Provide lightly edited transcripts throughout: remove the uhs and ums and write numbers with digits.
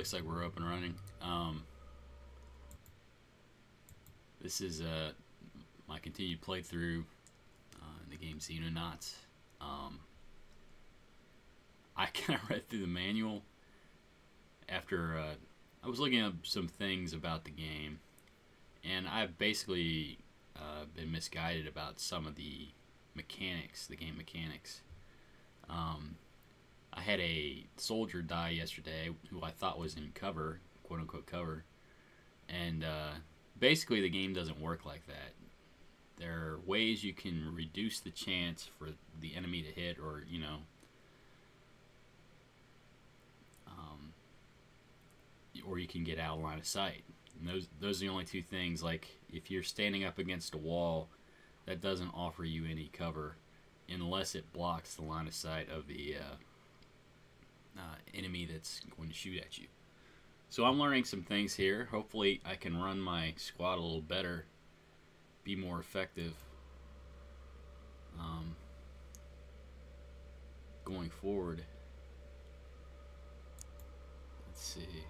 looks like we're up and running. This is my continued playthrough in the game Xenonauts. I kind of read through the manual after I was looking up some things about the game, and I've basically been misguided about some of the mechanics, the game mechanics. I had a soldier die yesterday who I thought was in cover, quote unquote cover, and basically the game doesn't work like that. There are ways you can reduce the chance for the enemy to hit, or or you can get out of line of sight. And those are the only two things. Like if you're standing up against a wall, that doesn't offer you any cover unless it blocks the line of sight of the enemy that's going to shoot at you. So I'm learning some things here. Hopefully I can run my squad a little better, be more effective going forward. Let's see.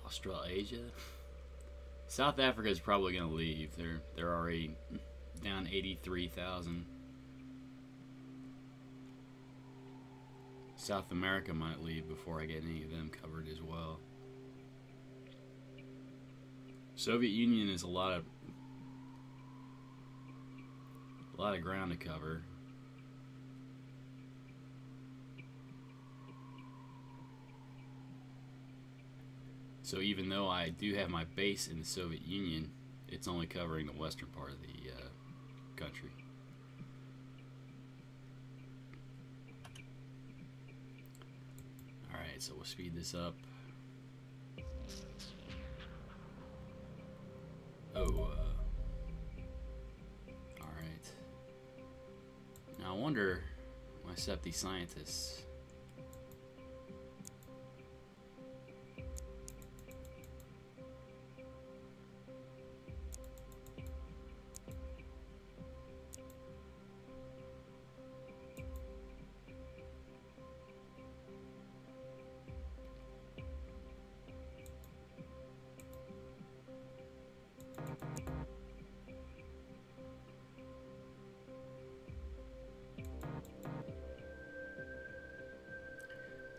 Australasia. South Africa is probably going to leave. They're already down 83,000. South America might leave before I get any of them covered as well. Soviet Union is a lot of ground to cover. So even though I do have my base in the Soviet Union, it's only covering the western part of the country. Alright, so we'll speed this up. Alright. Now I wonder when I set up these scientists.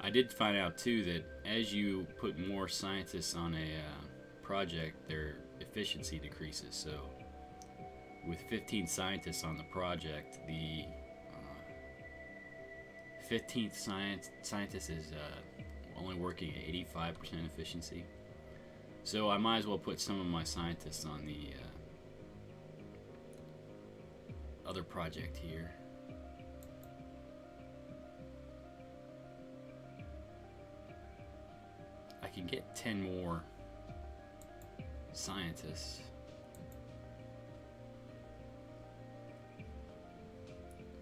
I did find out too that as you put more scientists on a project, their efficiency decreases. So with 15 scientists on the project, the 15th scientist is only working at 85% efficiency. So I might as well put some of my scientists on the other project here. I can get 10 more scientists.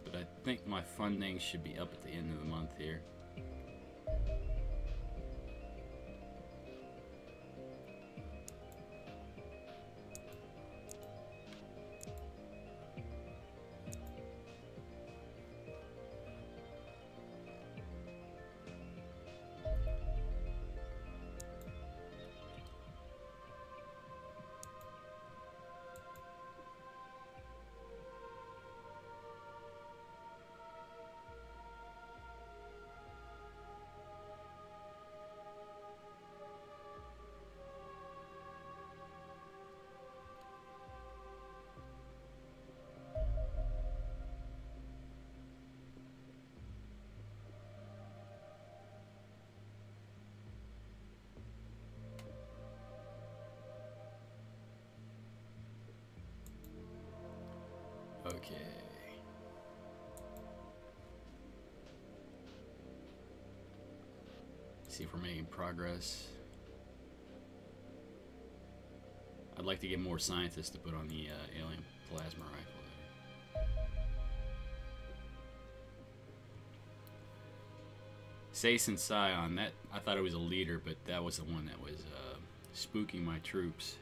But I think my funding should be up at the end of the month here. Okay. See if we're making progress. I'd like to get more scientists to put on the alien plasma rifle. Sace and Scion, that I thought it was a leader, but that was the one that was uh, spooking my troops.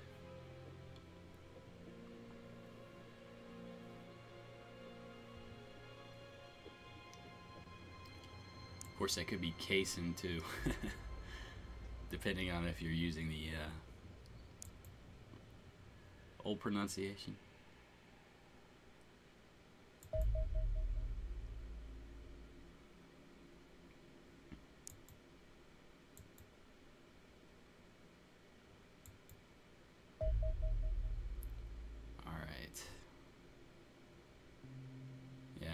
course, that could be casein too, depending on if you're using the old pronunciation. Alright. Yeah,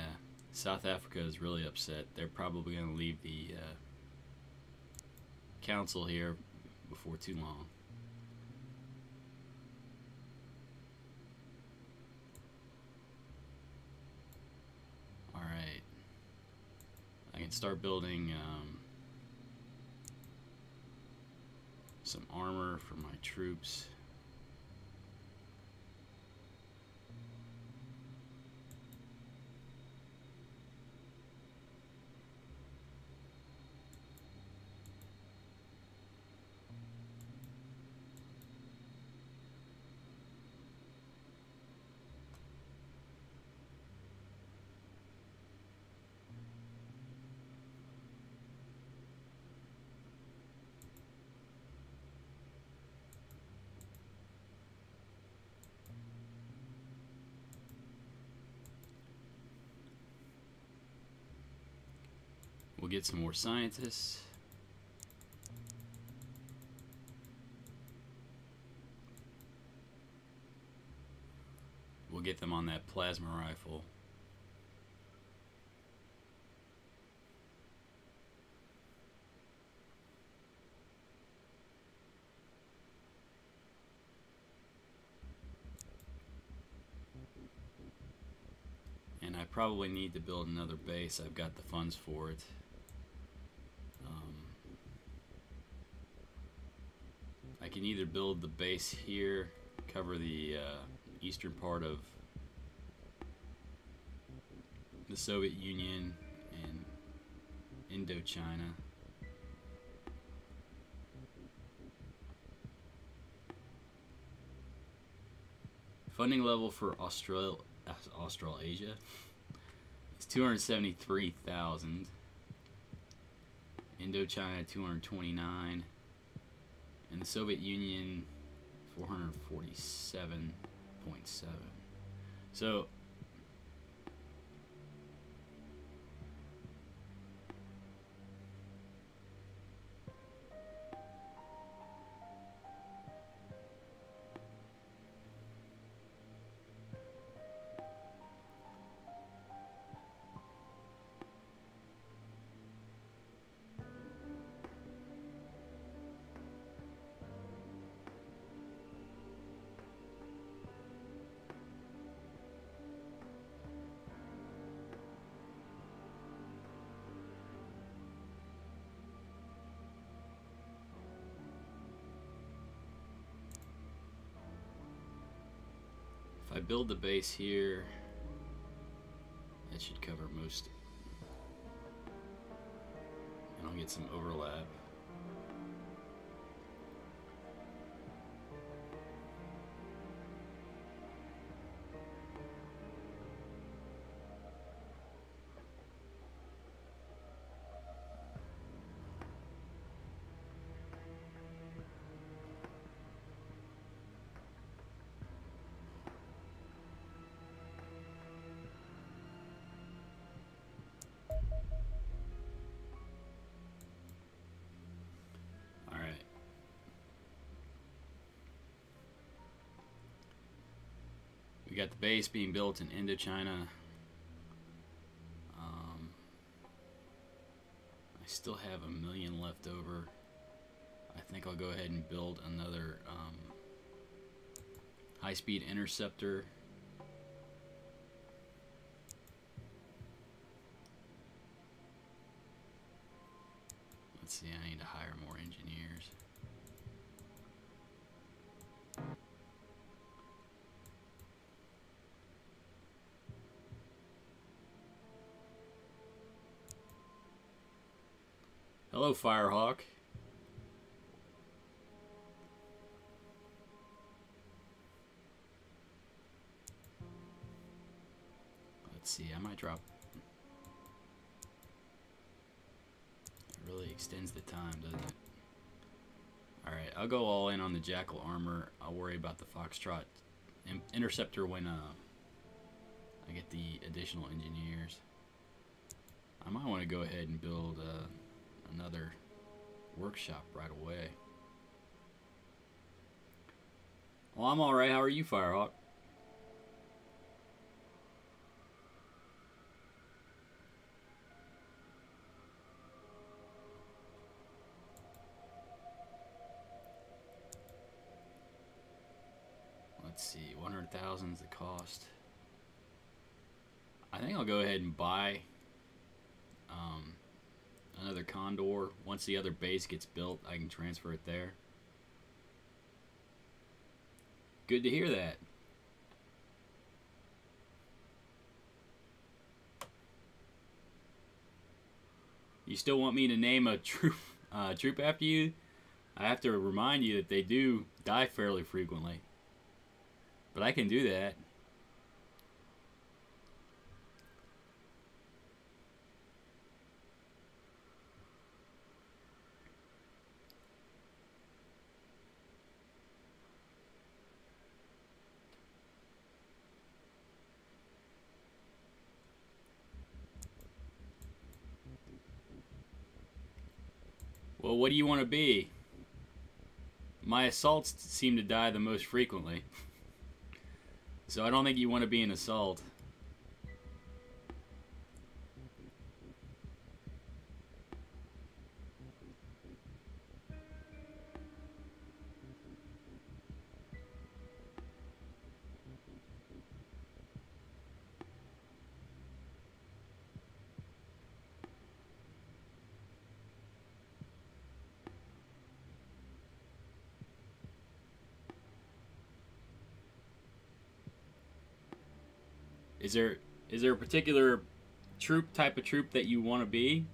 South Africa is really upset. They're probably going to leave the council here before too long. Alright. I can start building some armor for my troops. We'll get some more scientists. We'll get them on that plasma rifle. And I probably need to build another base. I've got the funds for it. I can either build the base here, cover the eastern part of the Soviet Union and Indochina. Funding level for Australasia is 273,000. Indochina 229, and the Soviet Union 447.7. So if I build the base here, that should cover most, and I'll get some overlap. We got the base being built in Indochina. I still have 1 million left over. I think I'll go ahead and build another high-speed interceptor. Let's see, I need to hire more engineers. Hello, Firehawk. Let's see, I might drop. extends the time, doesn't it? Alright, I'll go all in on the Jackal armor. I'll worry about the Foxtrot Interceptor when I get the additional engineers. I might want to go ahead and build another workshop right away. Well, I'm alright. How are you, Firehawk? Let's see, 100,000 is the cost. I think I'll go ahead and buy another Condor. Once the other base gets built, I can transfer it there. Good to hear that. You still want me to name a troop after you? I have to remind you that they do die fairly frequently. But I can do that. Well, what do you want to be? My assaults seem to die the most frequently. So I don't think you want to be an assault. Is there a particular type of troop that you want to be?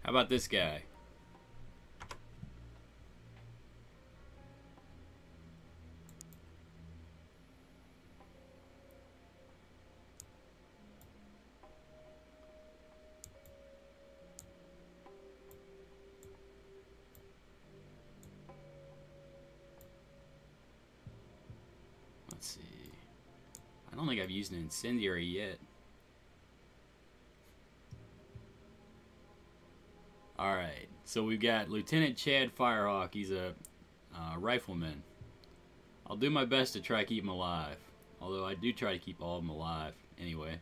How about this guy? Let's see. I don't think I've used an incendiary yet. Alright, so we've got Lieutenant Chad Firehawk. He's a rifleman. I'll do my best to try to keep him alive. Although I do try to keep all of them alive anyway.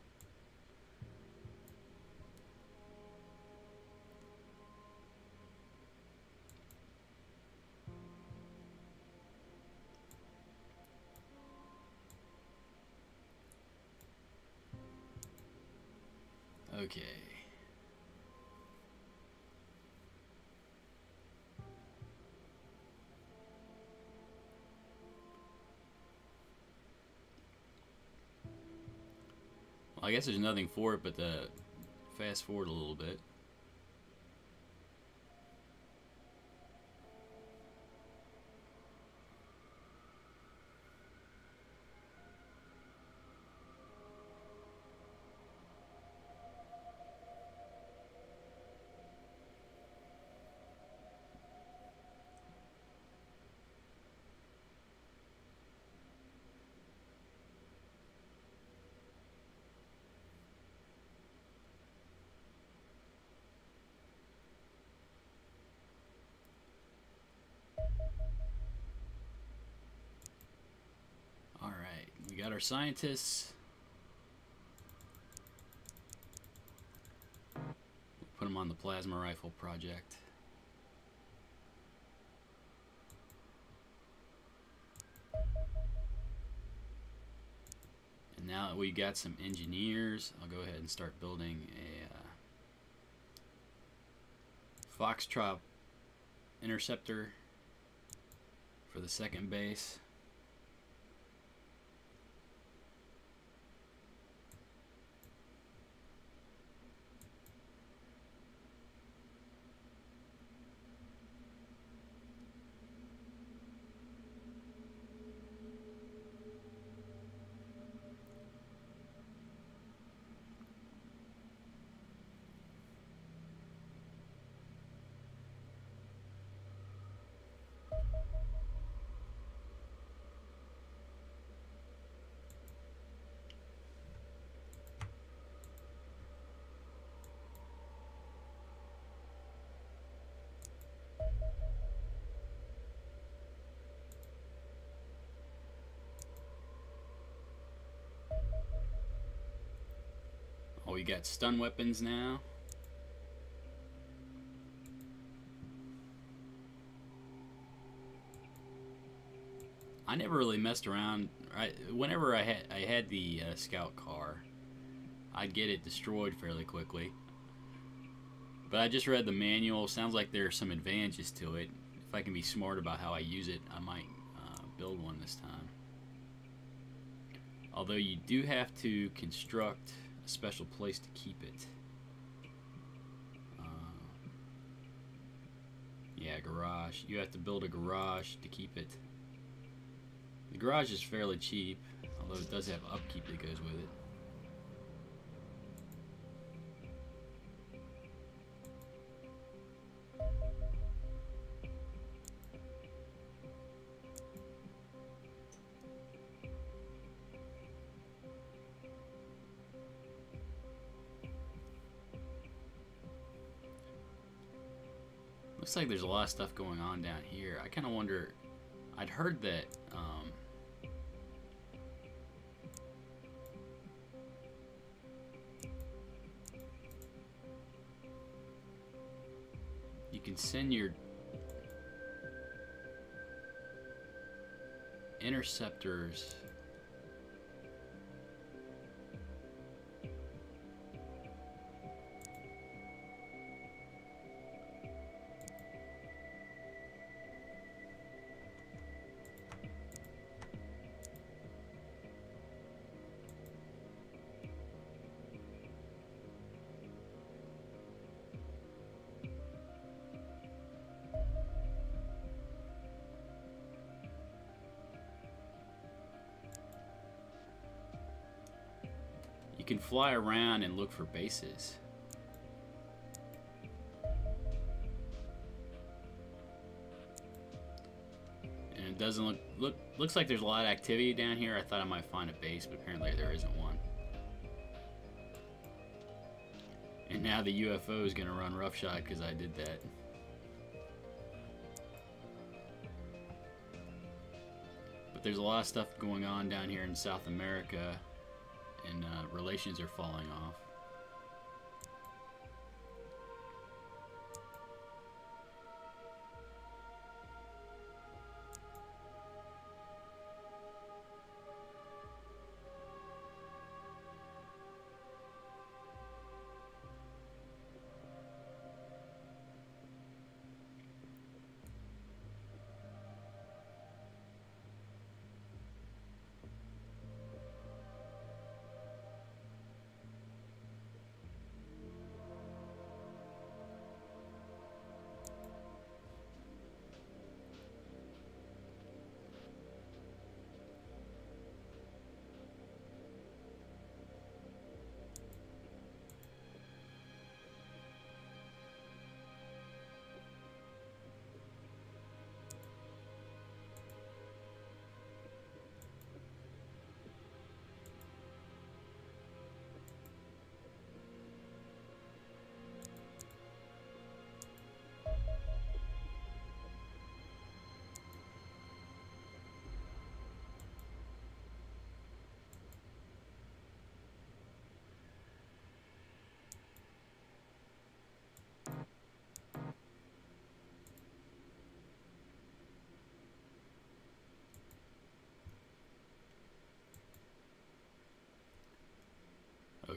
Okay. Well, I guess there's nothing for it but to fast forward a little bit. We got our scientists. Put them on the plasma rifle project. And now that we got some engineers, I'll go ahead and start building a Foxtrot interceptor for the second base. Oh, we got stun weapons now. I never really messed around. Whenever I had the scout car, I'd get it destroyed fairly quickly. But I just read the manual. Sounds like there are some advantages to it. If I can be smart about how I use it, I might build one this time. Although you do have to construct a special place to keep it. Yeah, garage. You have to build a garage to keep it. The garage is fairly cheap, although it does have upkeep that goes with it. Looks like there's a lot of stuff going on down here. I kind of wonder, I'd heard that you can send your interceptors you can fly around and look for bases. And it doesn't looks like there's a lot of activity down here. I thought I might find a base, but apparently there isn't one. And now the UFO is gonna run roughshod because I did that. But there's a lot of stuff going on down here in South America, and relations are falling off.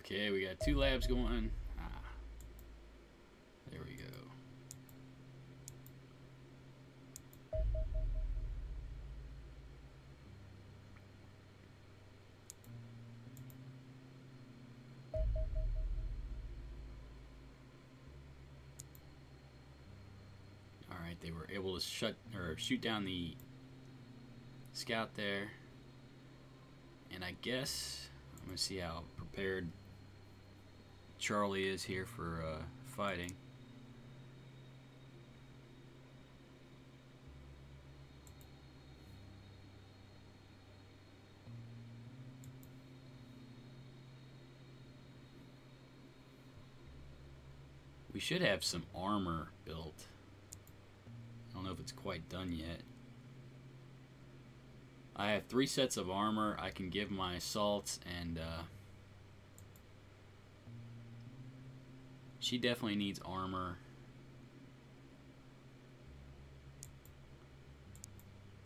Okay, we got 2 labs going. There we go. Alright, they were able to shoot down the scout there. And I guess I'm going to see how prepared Charlie is here for fighting. We should have some armor built. I don't know if it's quite done yet. I have 3 sets of armor I can give my assaults, and she definitely needs armor.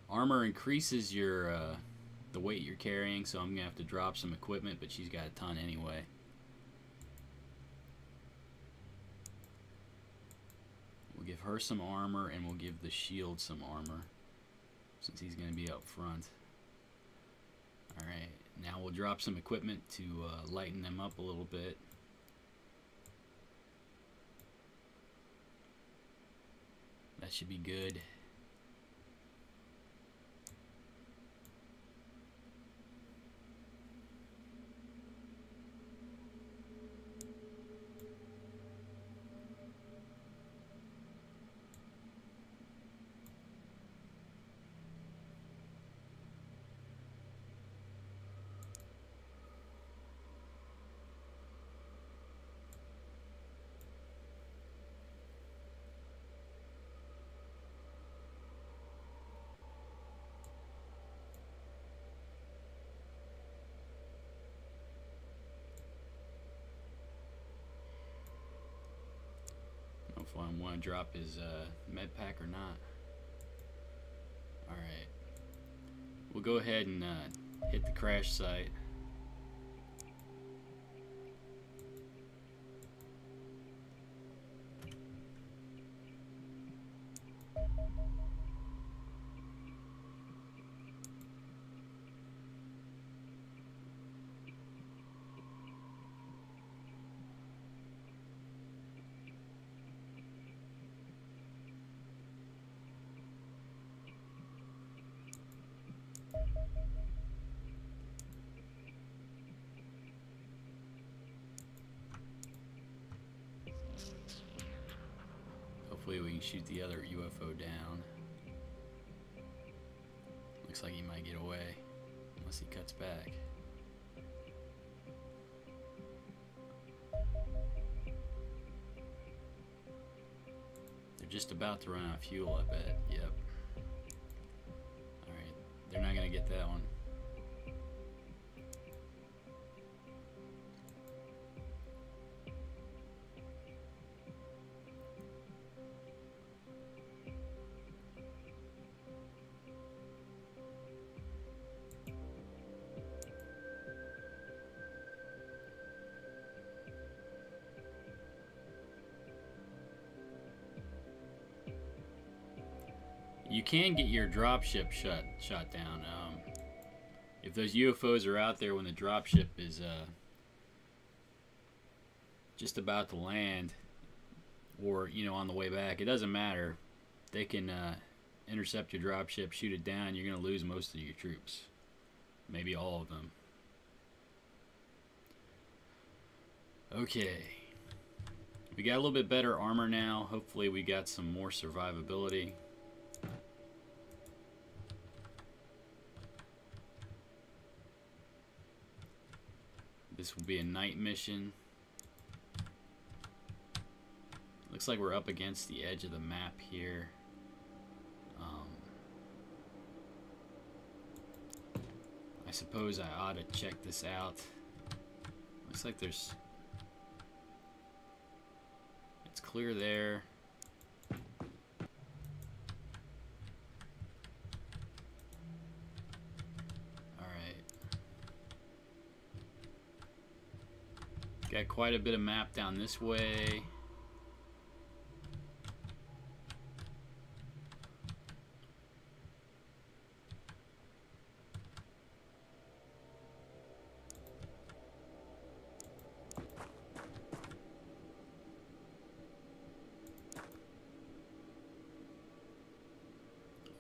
Armor increases your the weight you're carrying, so I'm gonna have to drop some equipment, but she's got a ton anyway. We'll give her some armor, and we'll give the shield some armor, since he's going to be up front. Alright, now we'll drop some equipment to lighten them up a little bit. That should be good. If I want to drop his med pack or not. Alright. We'll go ahead and hit the crash site. Hopefully we can shoot the other UFO down. Looks like he might get away, unless he cuts back. They're just about to run out of fuel, I bet. Yep. Alright, they're not gonna get that one. You can get your dropship shot down. If those UFOs are out there when the dropship is just about to land, or on the way back, it doesn't matter. They can intercept your dropship, shoot it down. You're gonna lose most of your troops, maybe all of them. Okay, we got a little bit better armor now. Hopefully we got some more survivability. This will be a night mission. Looks like we're up against the edge of the map here. I suppose I ought to check this out. Looks like it's clear there. Got quite a bit of map down this way.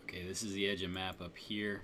Okay, this is the edge of map up here.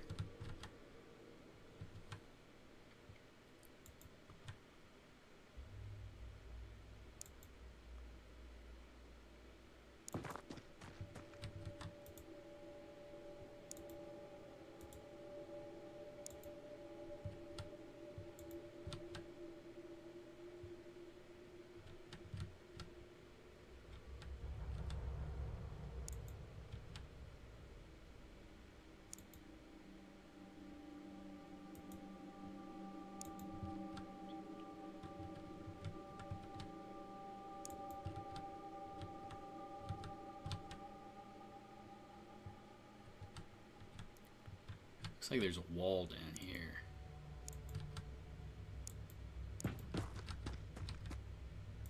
Looks like there's a wall down here.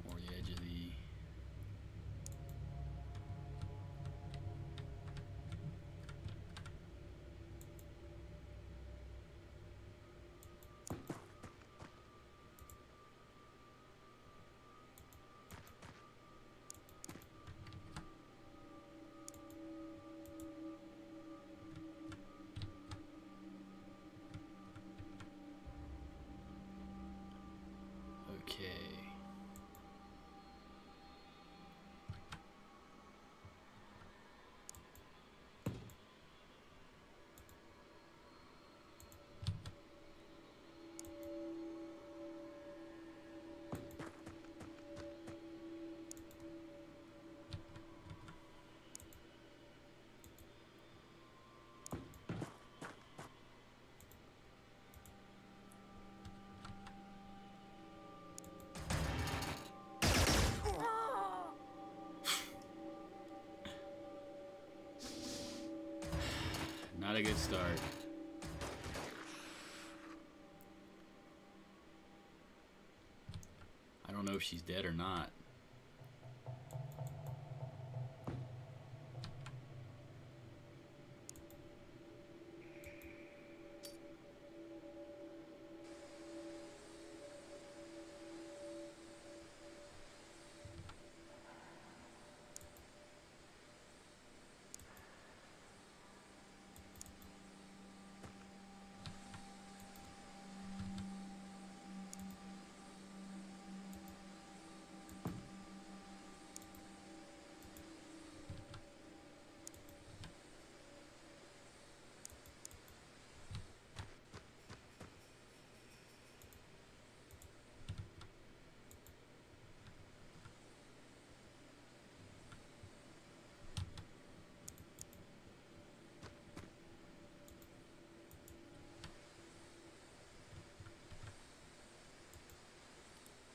Or the edge of the... Okay. Not a good start. I don't know if she's dead or not.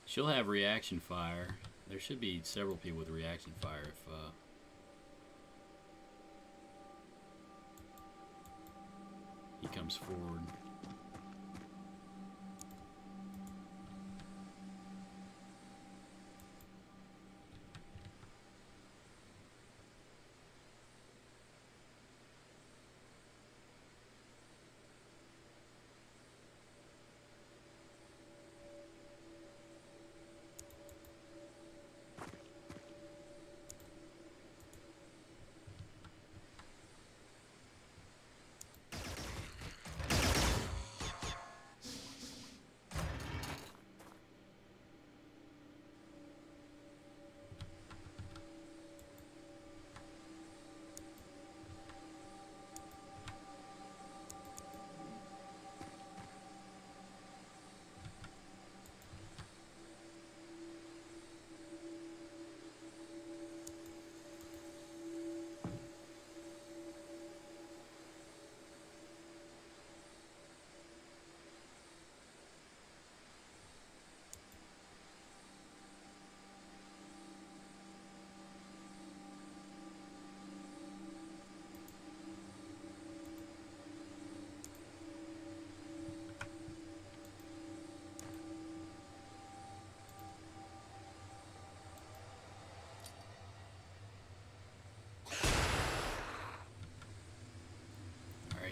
She'll have reaction fire. There should be several people with reaction fire if he comes forward.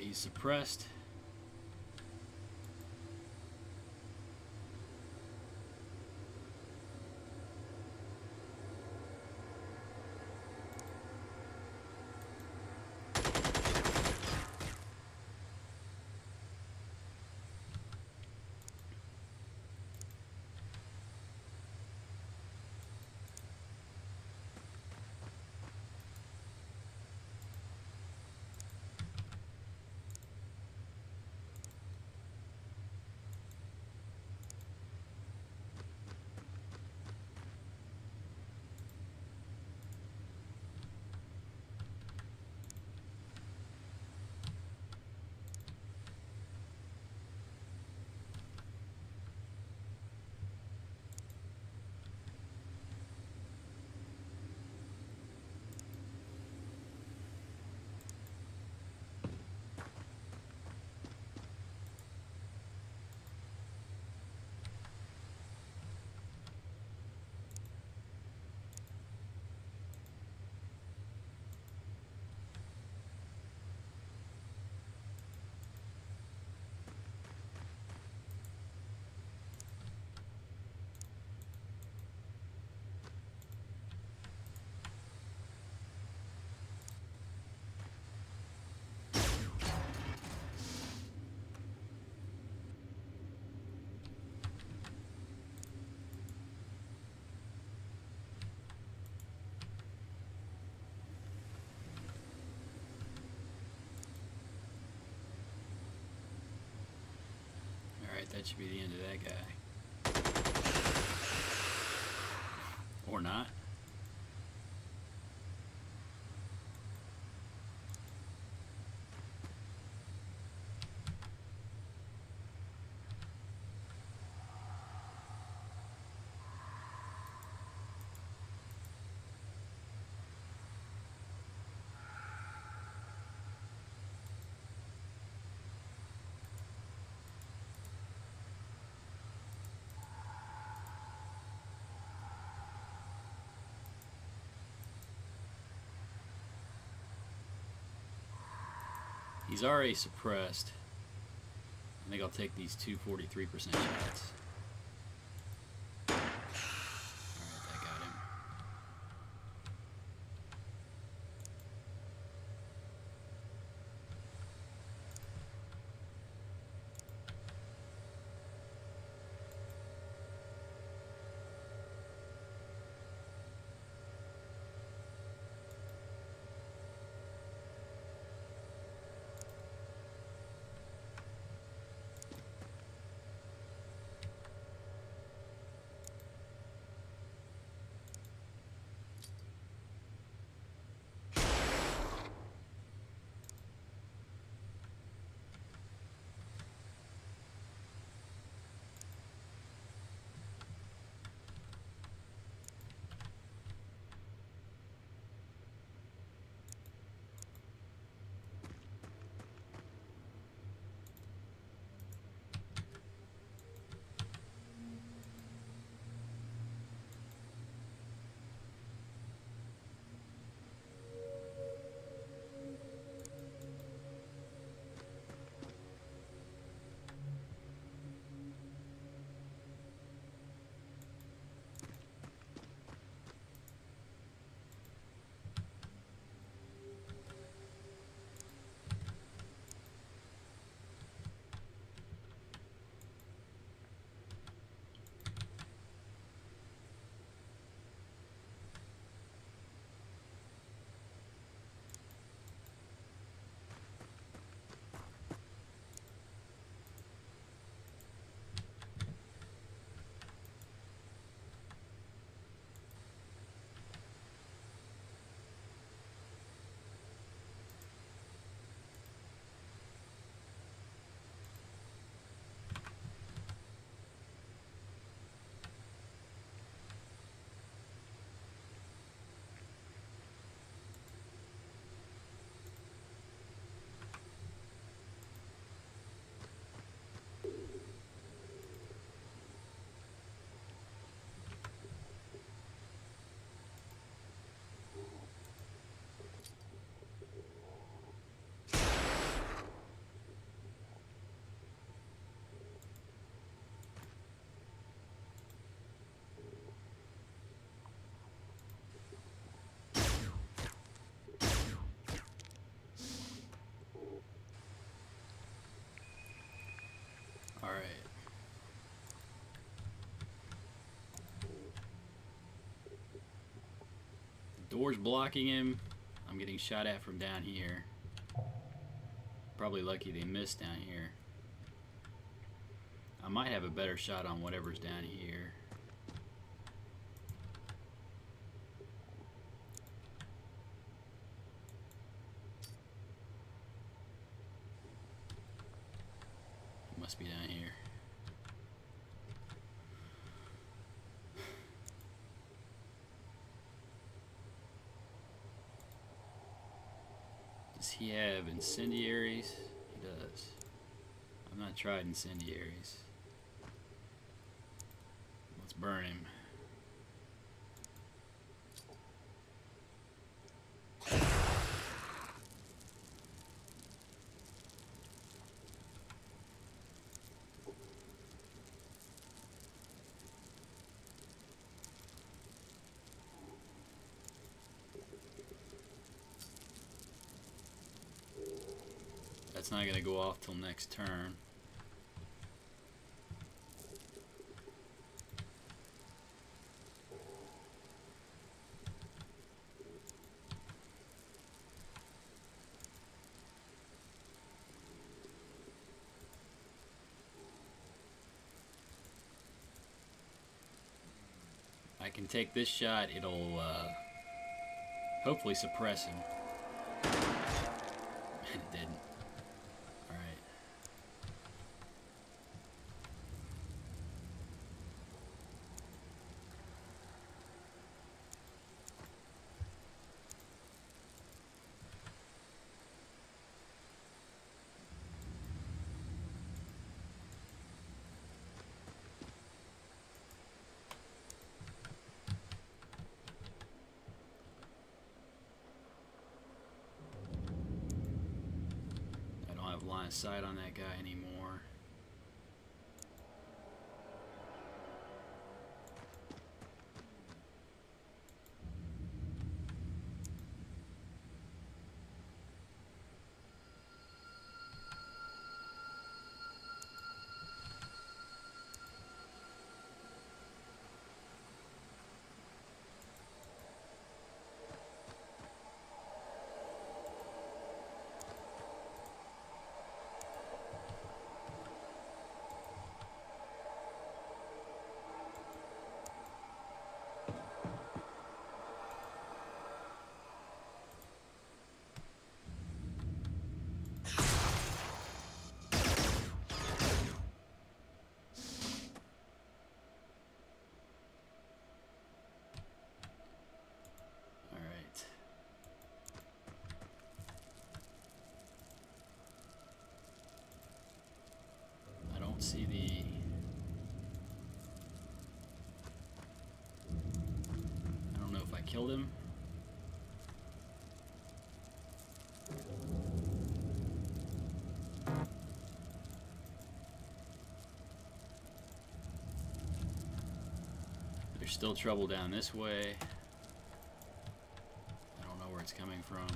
he's suppressed. Alright, that should be the end of that guy. Or not. He's already suppressed. I think I'll take these two 43% shots. Alright, that got him. Door's blocking him. I'm getting shot at from down here. Probably lucky they missed down here. I might have a better shot on whatever's down here. It must be down here. Does he have incendiaries? He does. I've not tried incendiaries. Let's burn him. That's not going to go off till next turn. I can take this shot, it'll hopefully suppress him. It didn't. Alright. Line of sight on that guy anymore. See the I don't know if I killed him. There's still trouble down this way. I don't know where it's coming from.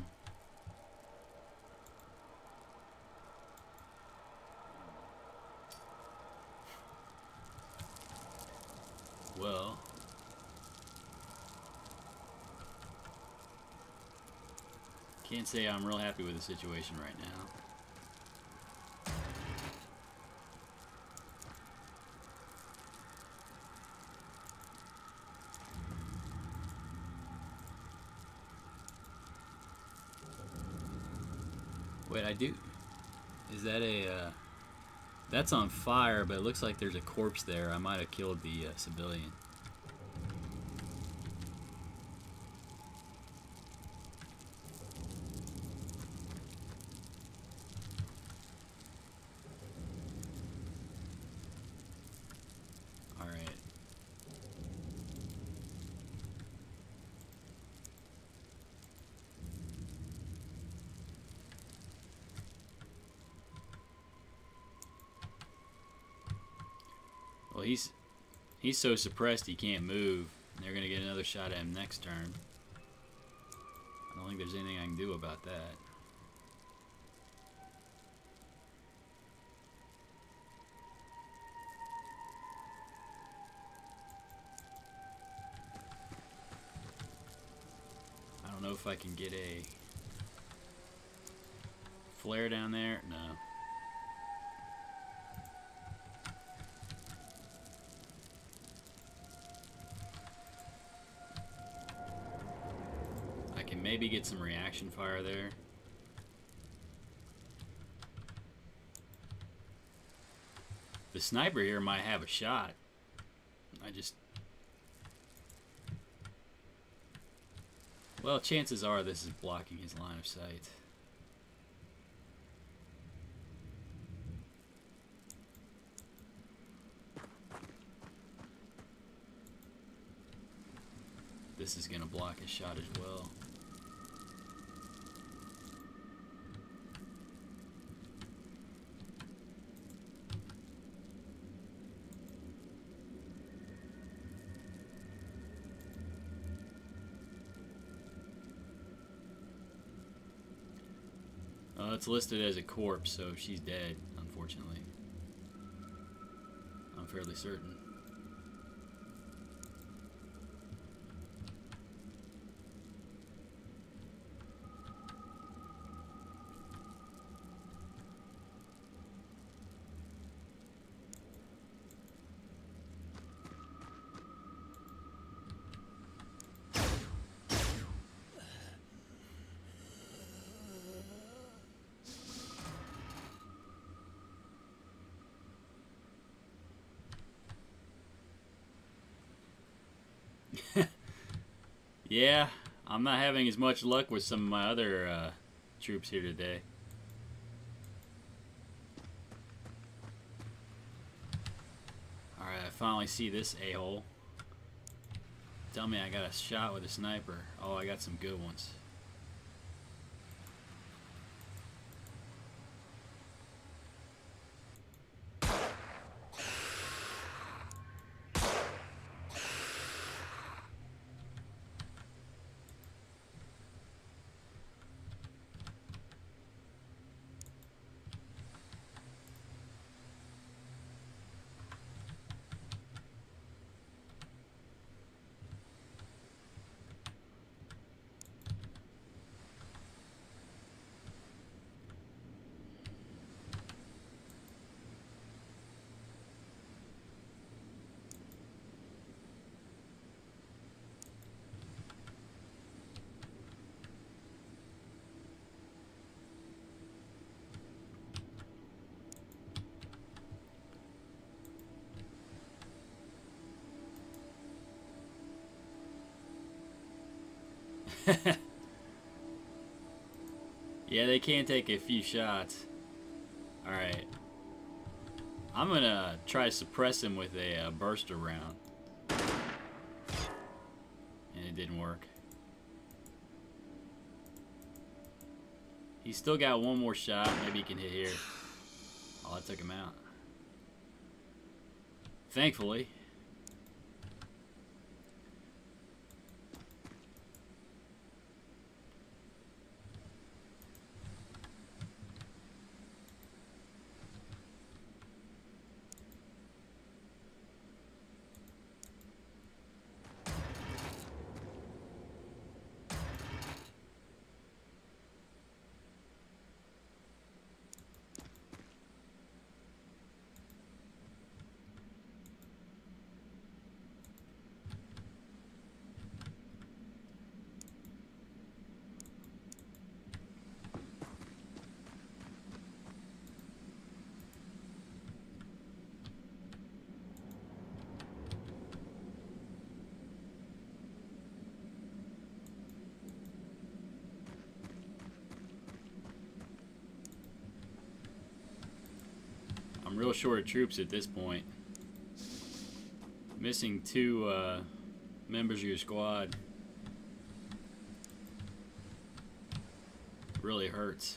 Well, can't say I'm real happy with the situation right now. Wait, I do. Is that a that's on fire, but it looks like there's a corpse there. I might have killed the civilian. All right. Well, he's so suppressed he can't move. And they're gonna get another shot at him next turn. I don't think there's anything I can do about that. know if I can get a flare down there. No. I can maybe get some reaction fire there. The sniper here might have a shot. Well, chances are this is blocking his line of sight. This is going to block his shot as well. It's listed as a corpse, so she's dead, unfortunately. I'm fairly certain. Yeah, I'm not having as much luck with some of my other troops here today. Alright, I finally see this a-hole. Tell me I got a shot with a sniper. Oh, I got some good ones. Yeah, they can take a few shots. Alright. I'm gonna try to suppress him with a burster round. And it didn't work. He's still got one more shot. Maybe he can hit here. Oh, I took him out. Thankfully. I'm real short of troops at this point. Missing two members of your squad really hurts.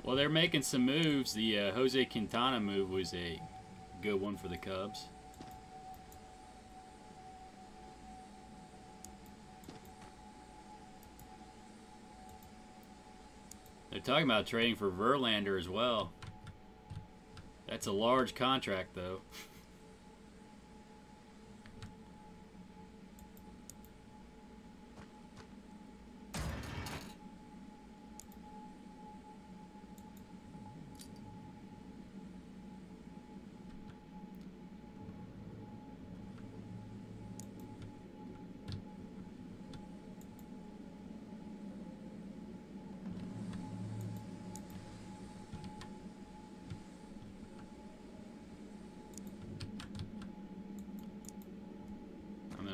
Well, they're making some moves. The Jose Quintana move was a good one for the Cubs. They're talking about trading for Verlander as well. That's a large contract, though.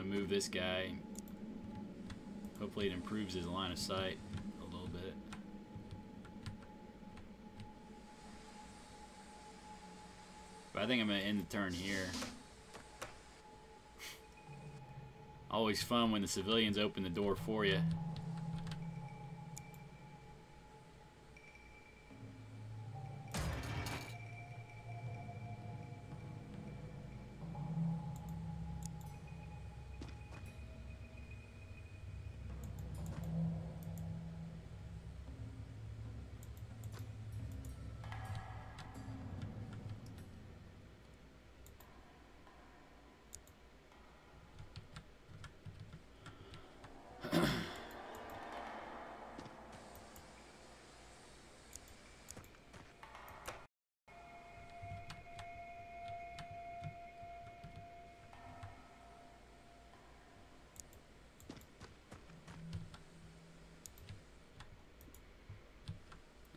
Move this guy. Hopefully it improves his line of sight a little bit. But I think I'm going to end the turn here. Always fun when the civilians open the door for you.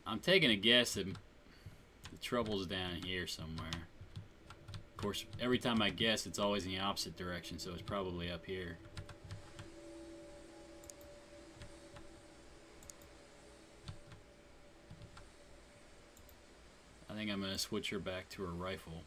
I'm taking a guess that the trouble's down here somewhere. Of course, every time I guess, it's always in the opposite direction, so it's probably up here. I think I'm going to switch her back to her rifle.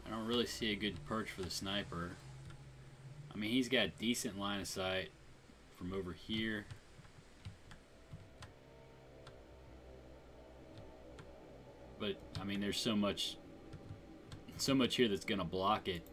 I don't really see a good perch for the sniper. I mean, he's got decent line of sight from over here. But I mean, there's so much here that's gonna block it.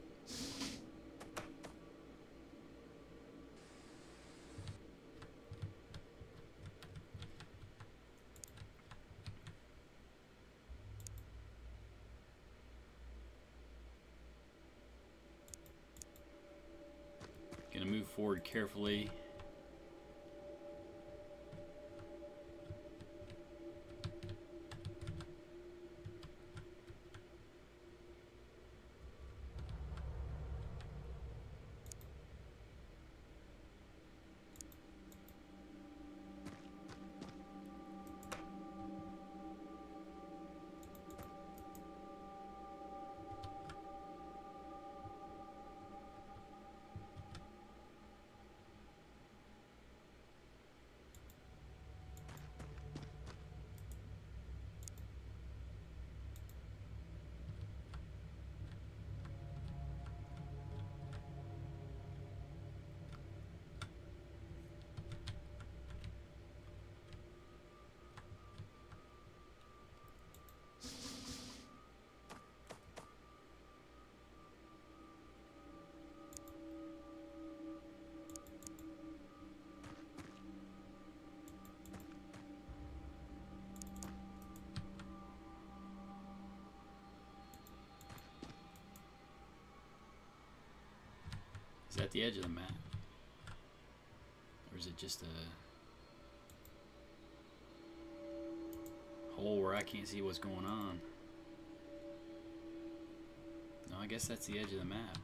Gonna move forward carefully. Is that the edge of the map? Or is it just a hole where I can't see what's going on? No, I guess that's the edge of the map.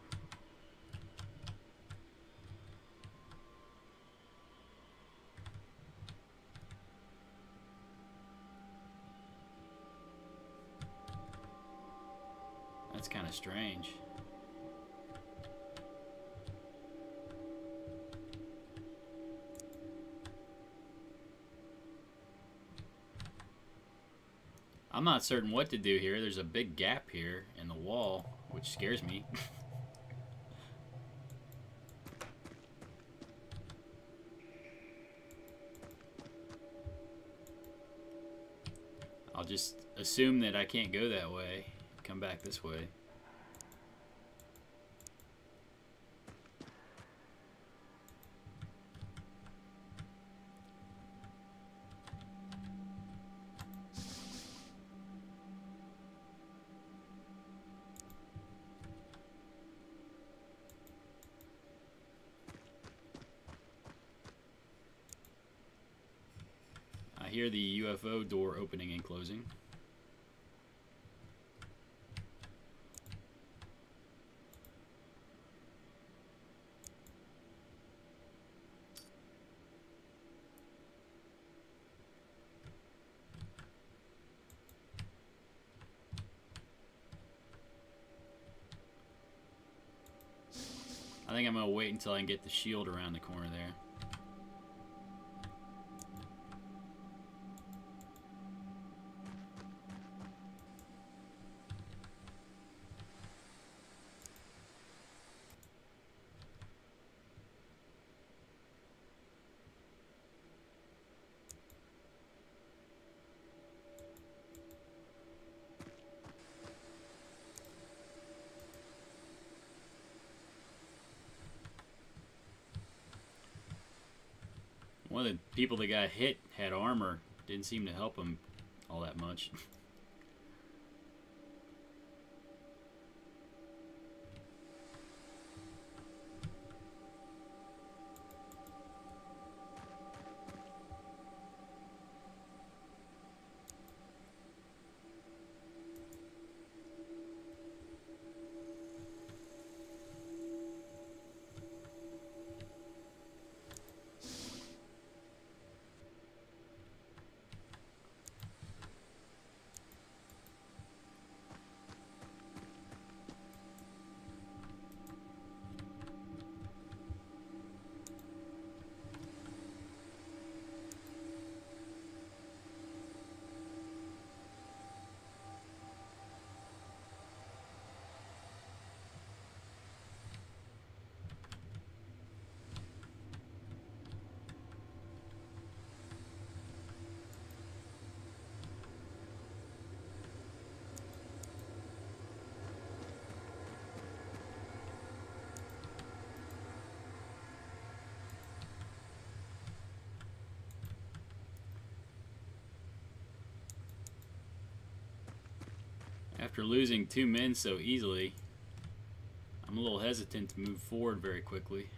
That's kind of strange. I'm not certain what to do here. There's a big gap here in the wall, which scares me. I'll just assume that I can't go that way. Come back this way. I hear the UFO door opening and closing. I think I'm going to wait until I can get the shield around the corner there. One of the people that got hit had armor. Didn't seem to help him all that much. After losing 2 men so easily, I'm a little hesitant to move forward very quickly.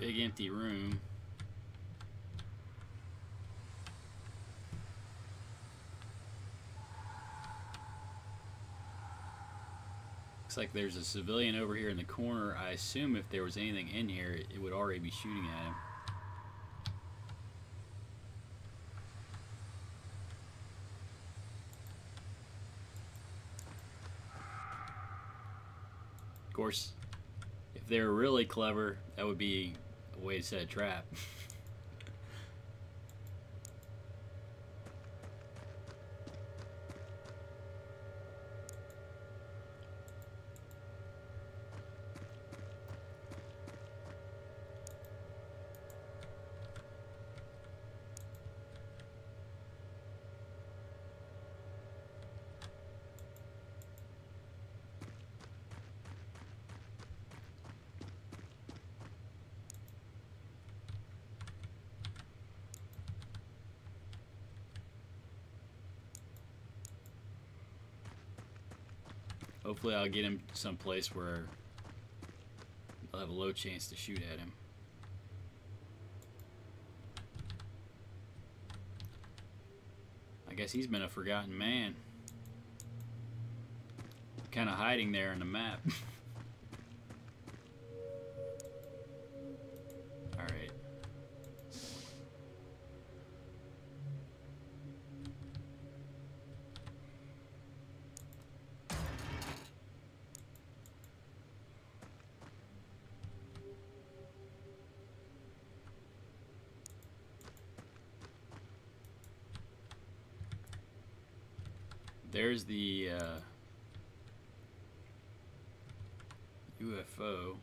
Big empty room. Looks like there's a civilian over here in the corner. I assume if there was anything in here, it would already be shooting at him. Of course, if they were really clever, that would be a way to set a trap. Hopefully I'll get him someplace where I'll have a low chance to shoot at him. I guess he's been a forgotten man. Kind of hiding there in the map. Alright. There's the UFO.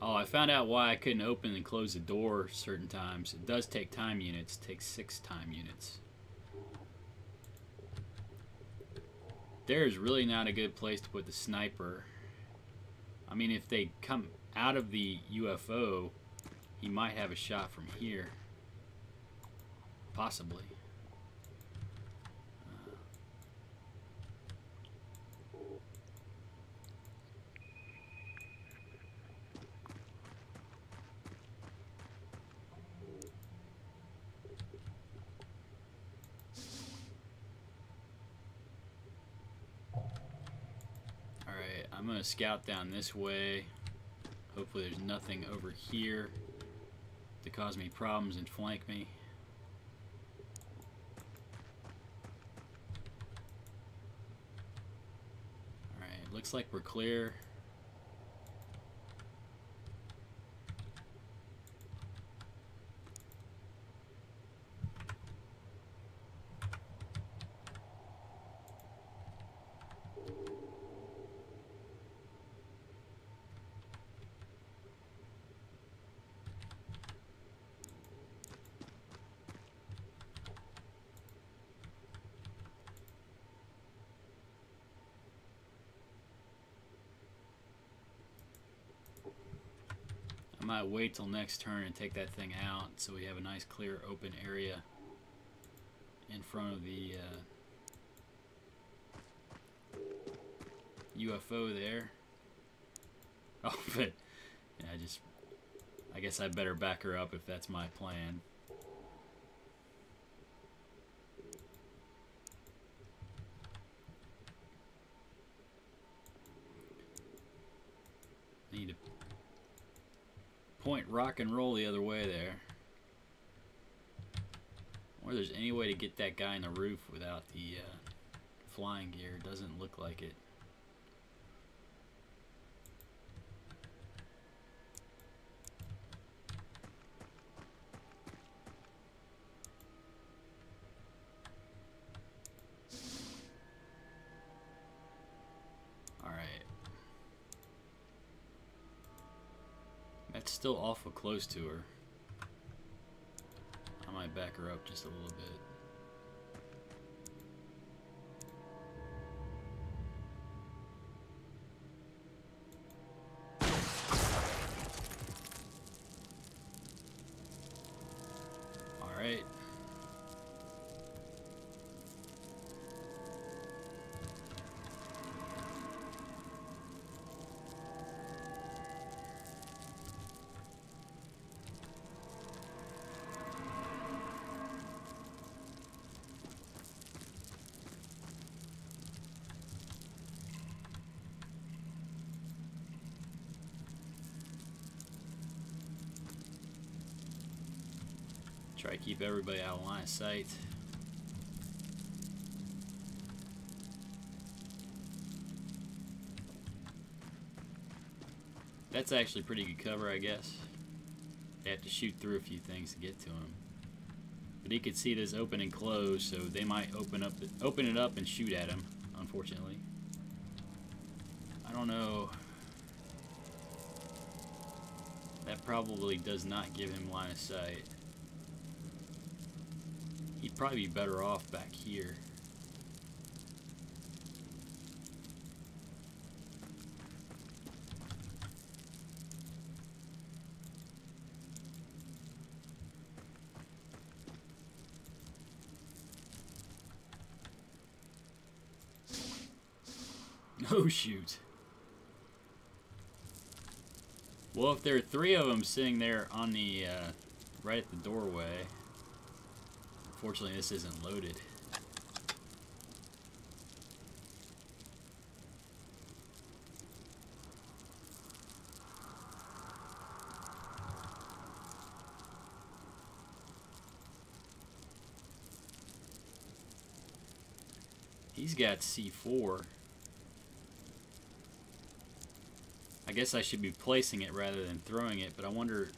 Oh, I found out why I couldn't open and close the door certain times. It does take time units. It takes 6 time units. There's really not a good place to put the sniper. I mean, if they come out of the UFO, he might have a shot from here. Possibly. I'm going to scout down this way. Hopefully there's nothing over here to cause me problems and flank me. Alright, looks like we're clear. I might wait till next turn and take that thing out so we have a nice clear open area in front of the UFO there. Oh, but yeah, I guess I better back her up if that's my plan. Need to point rock and roll the other way there. Or there's any way to get that guy in the roof without the flying gear. Doesn't look like it. That's still awful close to her. I might back her up just a little bit. Alright. Try to keep everybody out of line of sight. That's actually pretty good cover, I guess. They have to shoot through a few things to get to him. But he could see this open and close, so they might open it up and shoot at him, unfortunately. I don't know. That probably does not give him line of sight. He'd probably be better off back here. Oh shoot. Well, if there are 3 of them sitting there on the right at the doorway, unfortunately this isn't loaded. He's got C4. I guess I should be placing it rather than throwing it, but I wonder...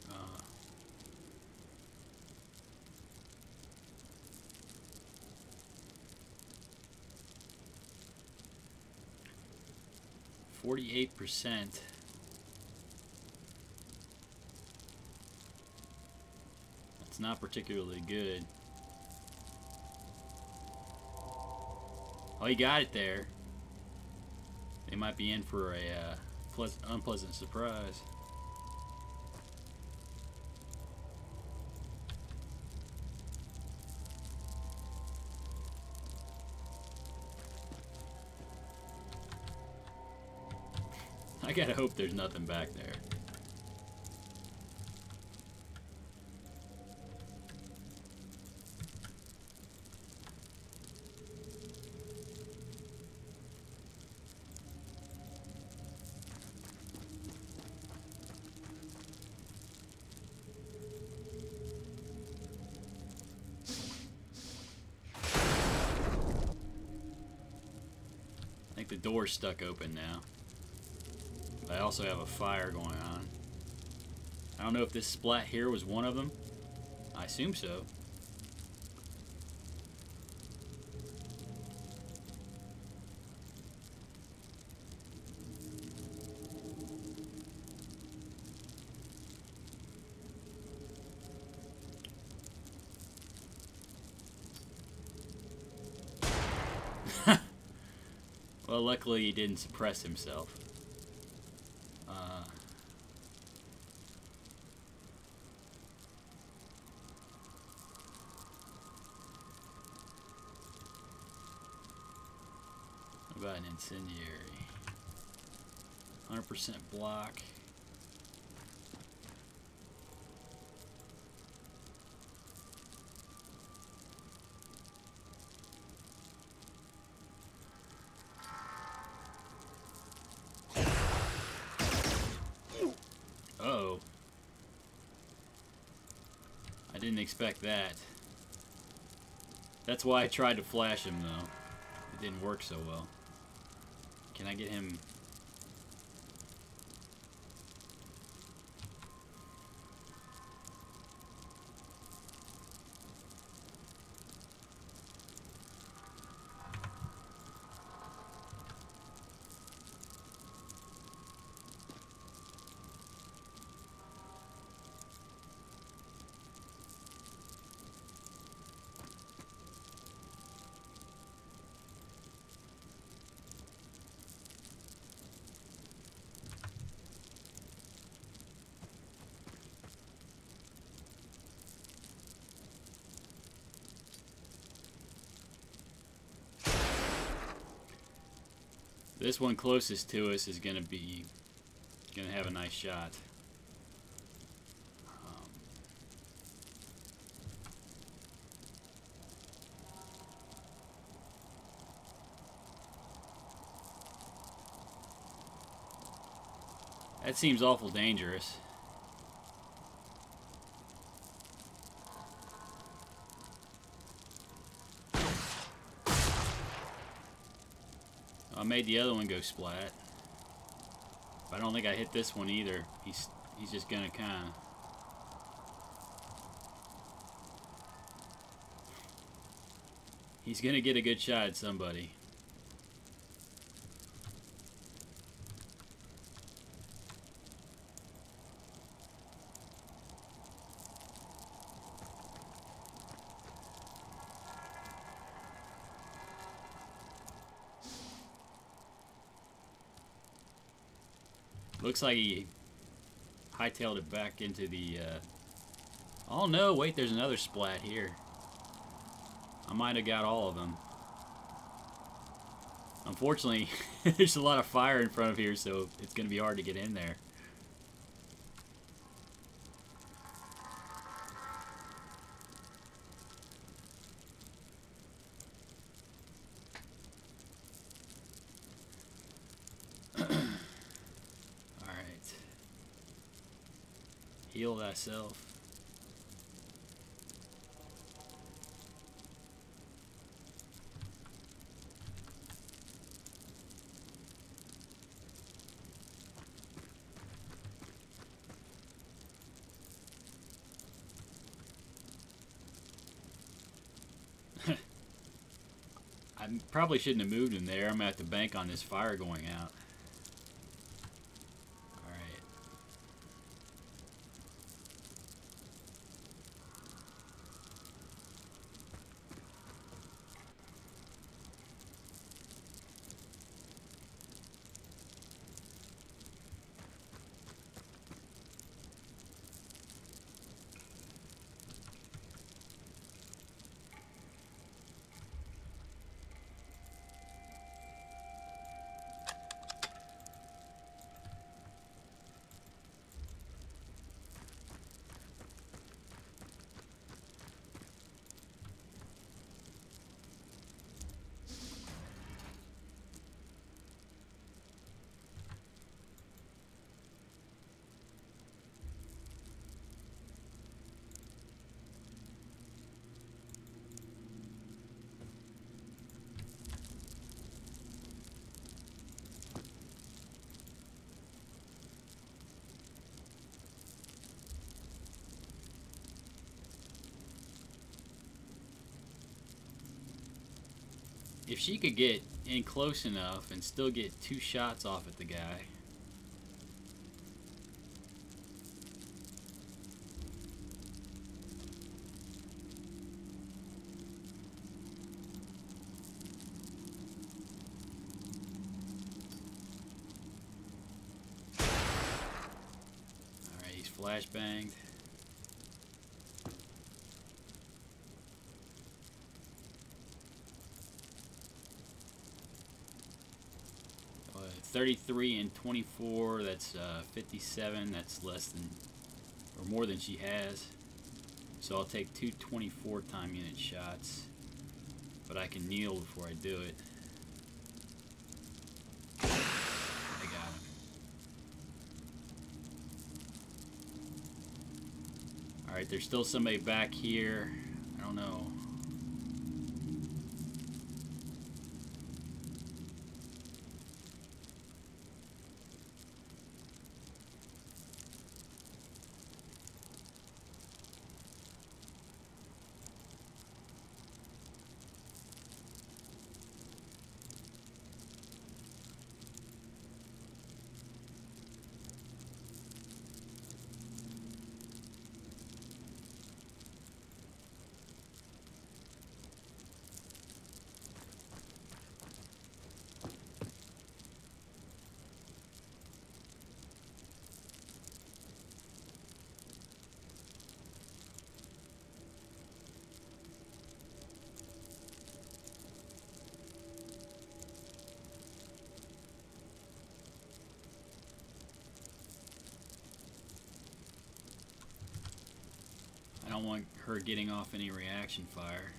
48%. That's not particularly good. Oh, he got it there. They might be in for a unpleasant surprise. I gotta hope there's nothing back there. I think the door's stuck open now. I also have a fire going on. I don't know if this splat here was one of them. I assume so. Well, luckily he didn't suppress himself. About an incendiary. 100% block. Uh-oh. I didn't expect that. That's why I tried to flash him, though. It didn't work so well. Can I get him? This one closest to us is gonna have a nice shot. That seems awful dangerous. I made the other one go splat. But I don't think I hit this one either. He's just gonna kinda... He's gonna get a good shot at somebody. Looks like he hightailed it back into the... Oh no, wait, there's another splat here. I might have got all of them. Unfortunately, there's a lot of fire in front of here, so it's going to be hard to get in there. Alright. Heal thyself. I probably shouldn't have moved him there. I'm going to have to bank on this fire going out. Alright. If she could get in close enough and still get 2 shots off at the guy. Alright, he's flashbanged. Uh, 33 and 24, that's 57, that's less than, or more than she has. So I'll take 2 24 time unit shots, but I can kneel before I do it. I got him. Alright, there's still somebody back here. I don't know. don't want her getting off any reaction fire.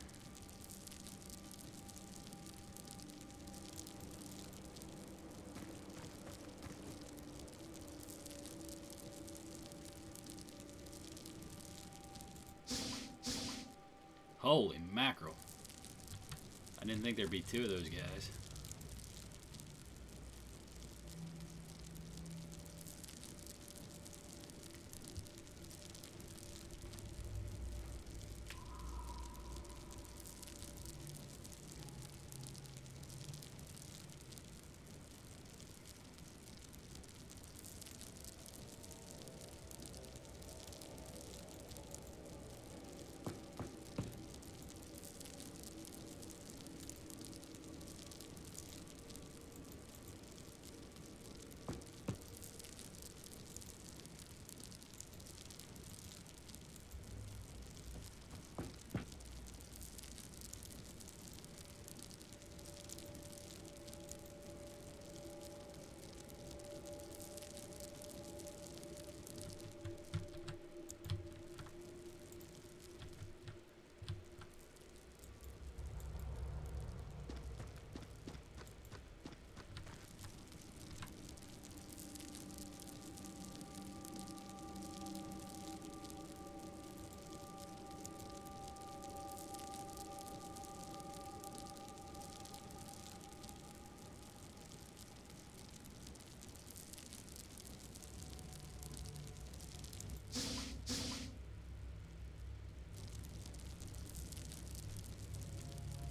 Holy mackerel. I didn't think there'd be two of those guys.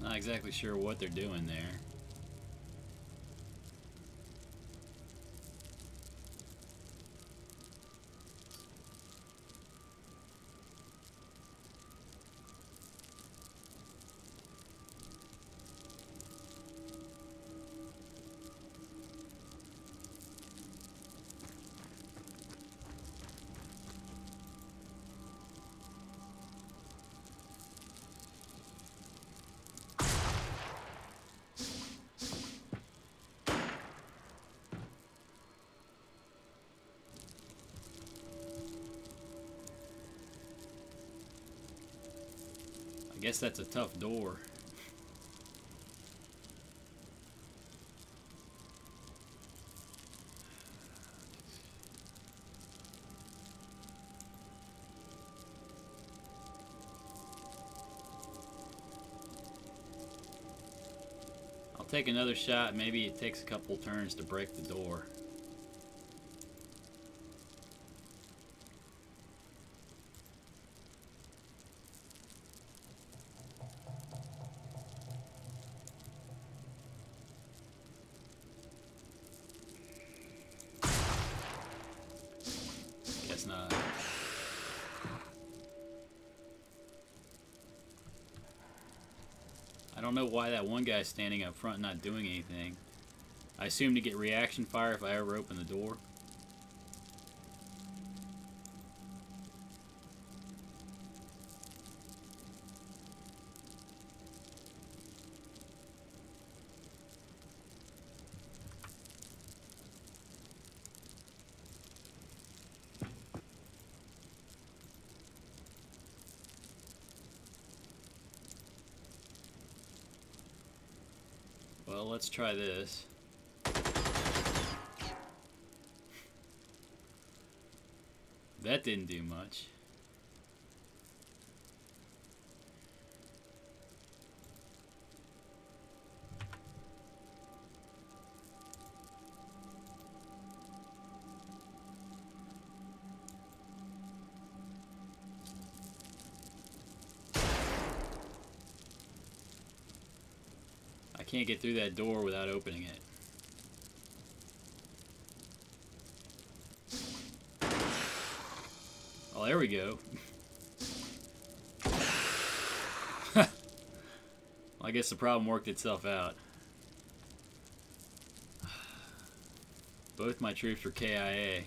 Not exactly sure what they're doing there. I guess that's a tough door. I'll take another shot. Maybe it takes a couple turns to break the door. Guess not. I don't know why that one guy's standing up front not doing anything. I assume to get reaction fire if I ever open the door. Well, let's try this. That didn't do much. I can't get through that door without opening it. Oh, there we go. I guess the problem worked itself out. Both my troops were KIA.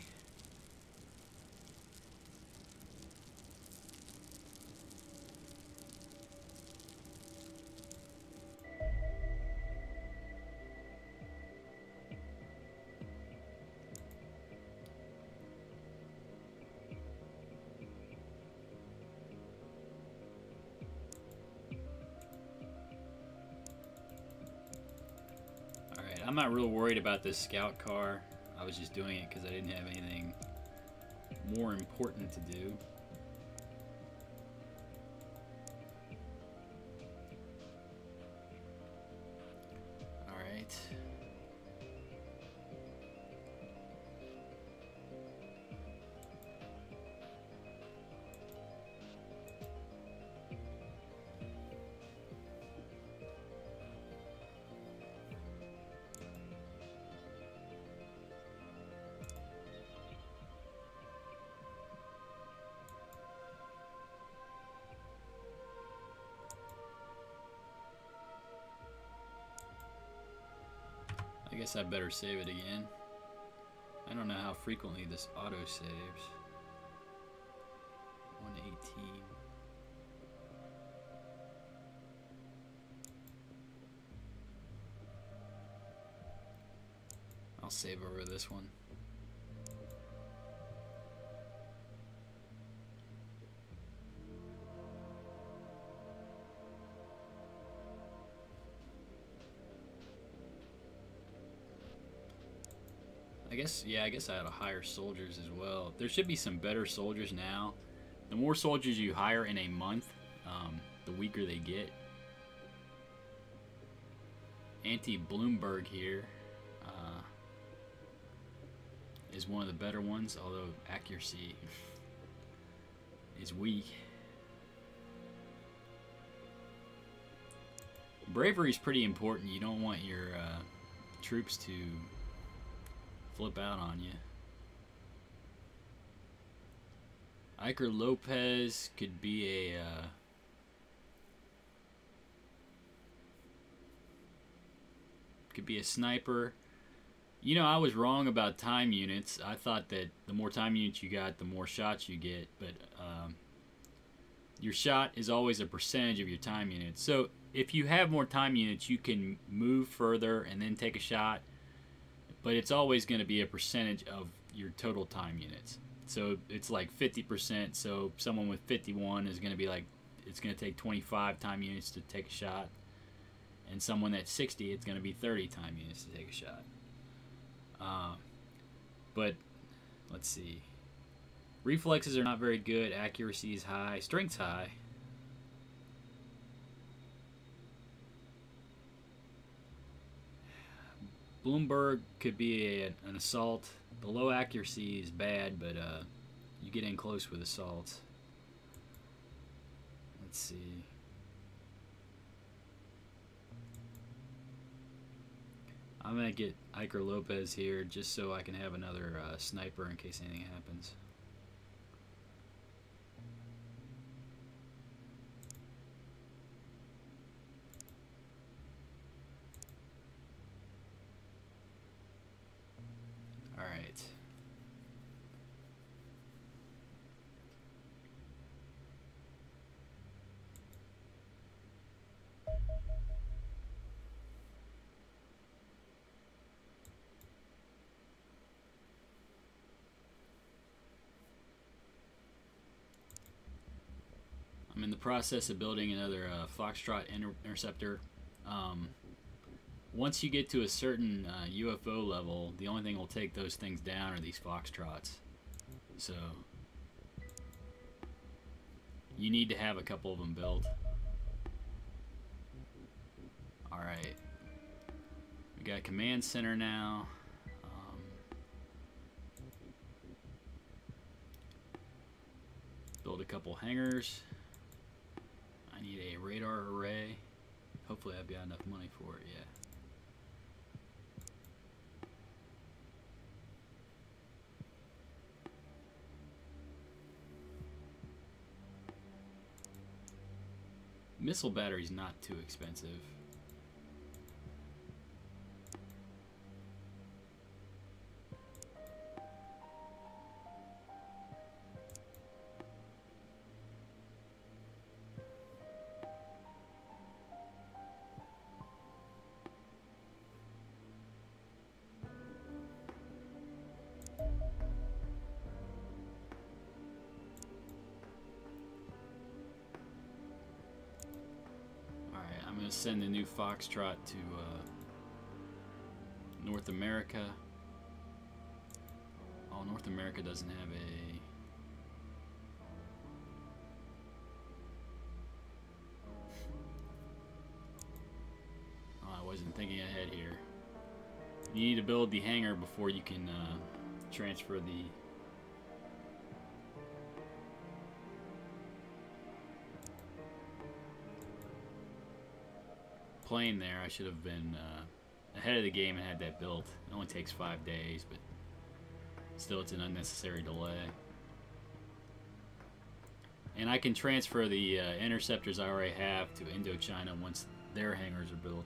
I'm not real worried about this scout car. I was just doing it because I didn't have anything more important to do. Alright. I guess I better save it again. I don't know how frequently this auto saves. 118. I'll save over this one. I guess I ought to hire soldiers as well. There should be some better soldiers now. The more soldiers you hire in a month, the weaker they get. Anti-Bloomberg here is one of the better ones, although accuracy is weak. Bravery is pretty important. You don't want your troops to flip out on you. Iker Lopez could be a sniper. You know, I was wrong about time units. I thought that the more time units you got, the more shots you get, but your shot is always a percentage of your time units. So if you have more time units, you can move further and then take a shot, but it's always going to be a percentage of your total time units. So it's like 50%. So someone with 51 is going to be like, it's going to take 25 time units to take a shot. And someone that's 60, it's going to be 30 time units to take a shot. But let's see. Reflexes are not very good. Accuracy is high. Strength's high. Bloomberg could be an assault. The low accuracy is bad, but you get in close with assaults. Let's see. I'm going to get Iker Lopez here just so I can have another sniper in case anything happens. Alright. I'm in the process of building another Foxtrot interceptor. Once you get to a certain UFO level, the only thing that will take those things down are these Foxtrots. So you need to have a couple of them built. Alright. We got a command center now. Build a couple hangars. I need a radar array. Hopefully I've got enough money for it, yeah. Missile battery's not too expensive. I'm going to send the new Foxtrot to North America. Oh, North America doesn't have a... Oh, I wasn't thinking ahead here. You need to build the hangar before you can transfer the... plane there. I should have been ahead of the game and had that built. It only takes 5 days, but still it's an unnecessary delay. And I can transfer the interceptors I already have to Indochina once their hangars are built.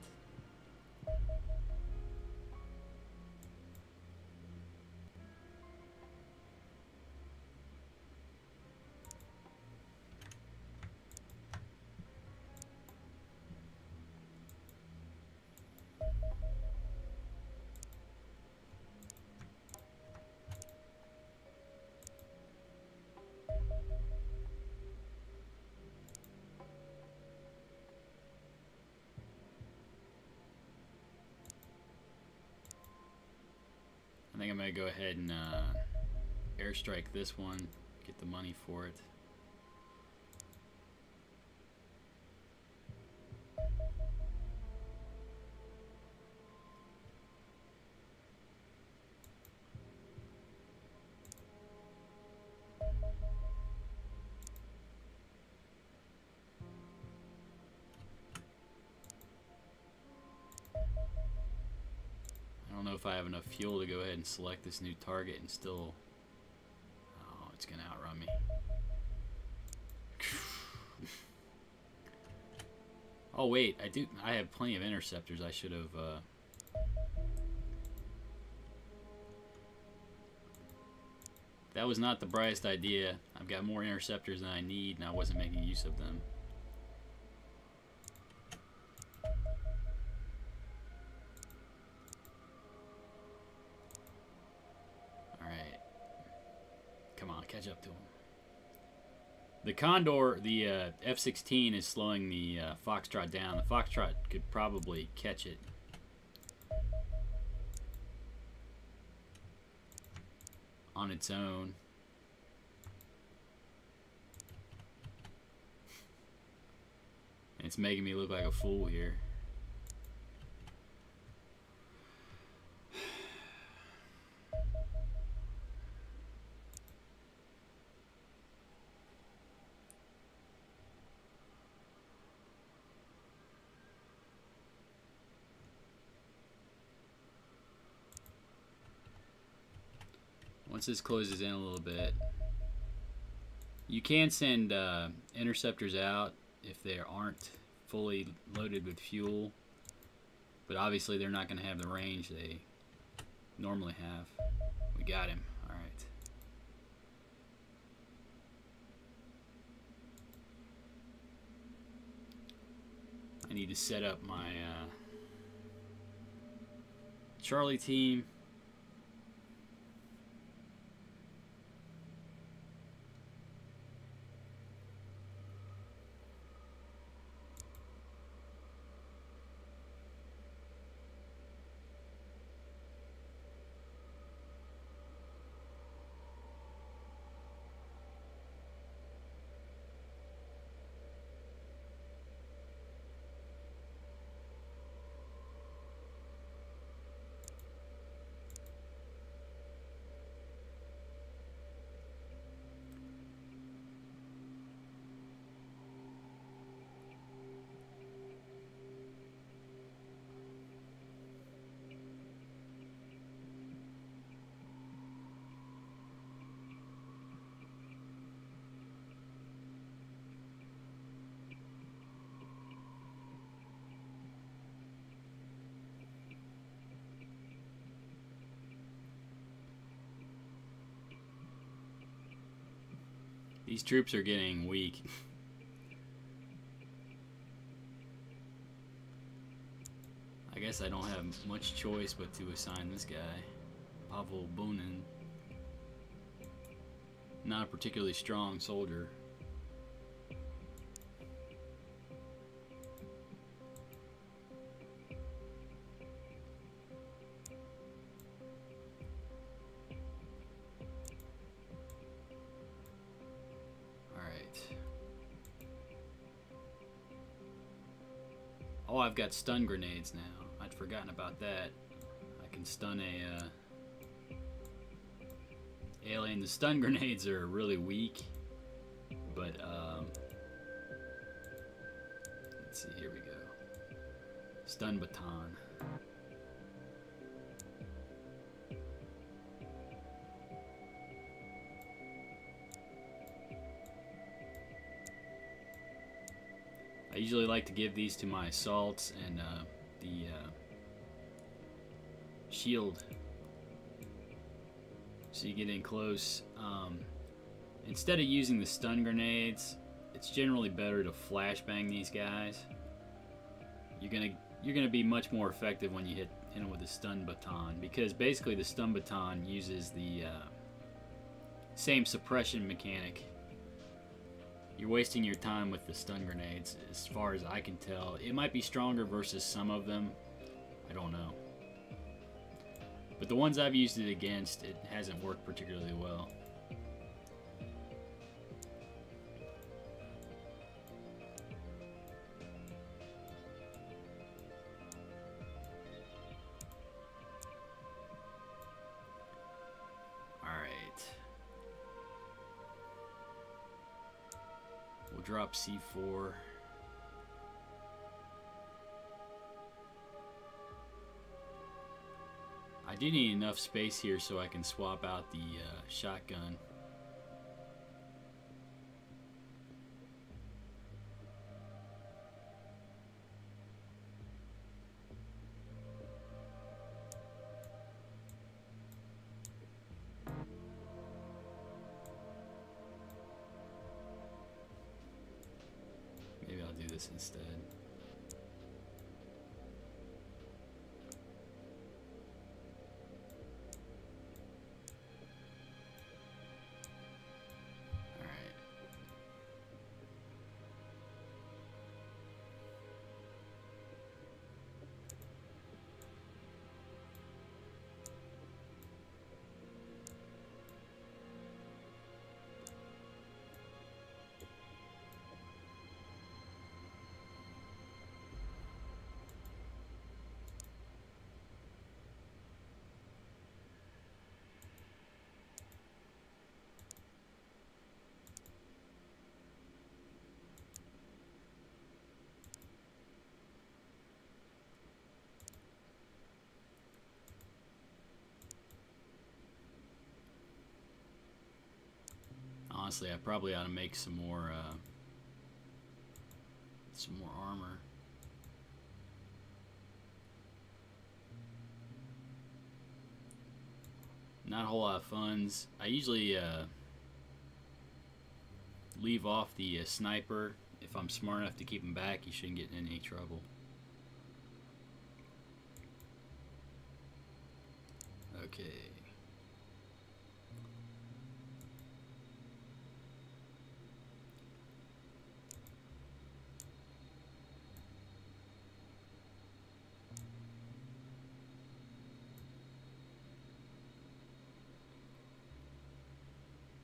I think I'm going to go ahead and airstrike this one, get the money for it. I don't know if I have enough fuel to go ahead and select this new target and still... Oh, it's going to outrun me. Oh, wait. I have plenty of interceptors. I should have... That was not the brightest idea. I've got more interceptors than I need, and I wasn't making use of them. Catch up to him. The Condor, the F-16 is slowing the Foxtrot down. The Foxtrot could probably catch it. On its own. And it's making me look like a fool here. Once this closes in a little bit, you can send interceptors out if they aren't fully loaded with fuel, but obviously they're not going to have the range they normally have. We got him. All right. I need to set up my Charlie team. These troops are getting weak. I guess I don't have much choice but to assign this guy, Pavel Bunin. Not a particularly strong soldier. Oh, I've got stun grenades now. I'd forgotten about that. I can stun a alien. The stun grenades are really weak, but let's see. Here we go. Stun baton. I usually like to give these to my assaults and the shield. So you get in close. Instead of using the stun grenades, it's generally better to flashbang these guys. You're gonna be much more effective when you hit them with the stun baton, because basically the stun baton uses the same suppression mechanic. You're wasting your time with the stun grenades, as far as I can tell. It might be stronger versus some of them. I don't know. But the ones I've used it against, it hasn't worked particularly well. Drop C4. I do need enough space here so I can swap out the shotgun. Maybe I'll do this instead. Alright. Honestly, I probably ought to make some more armor. Not a whole lot of funds. I usually leave off the sniper. If I'm smart enough to keep him back, he shouldn't get in any trouble. Okay.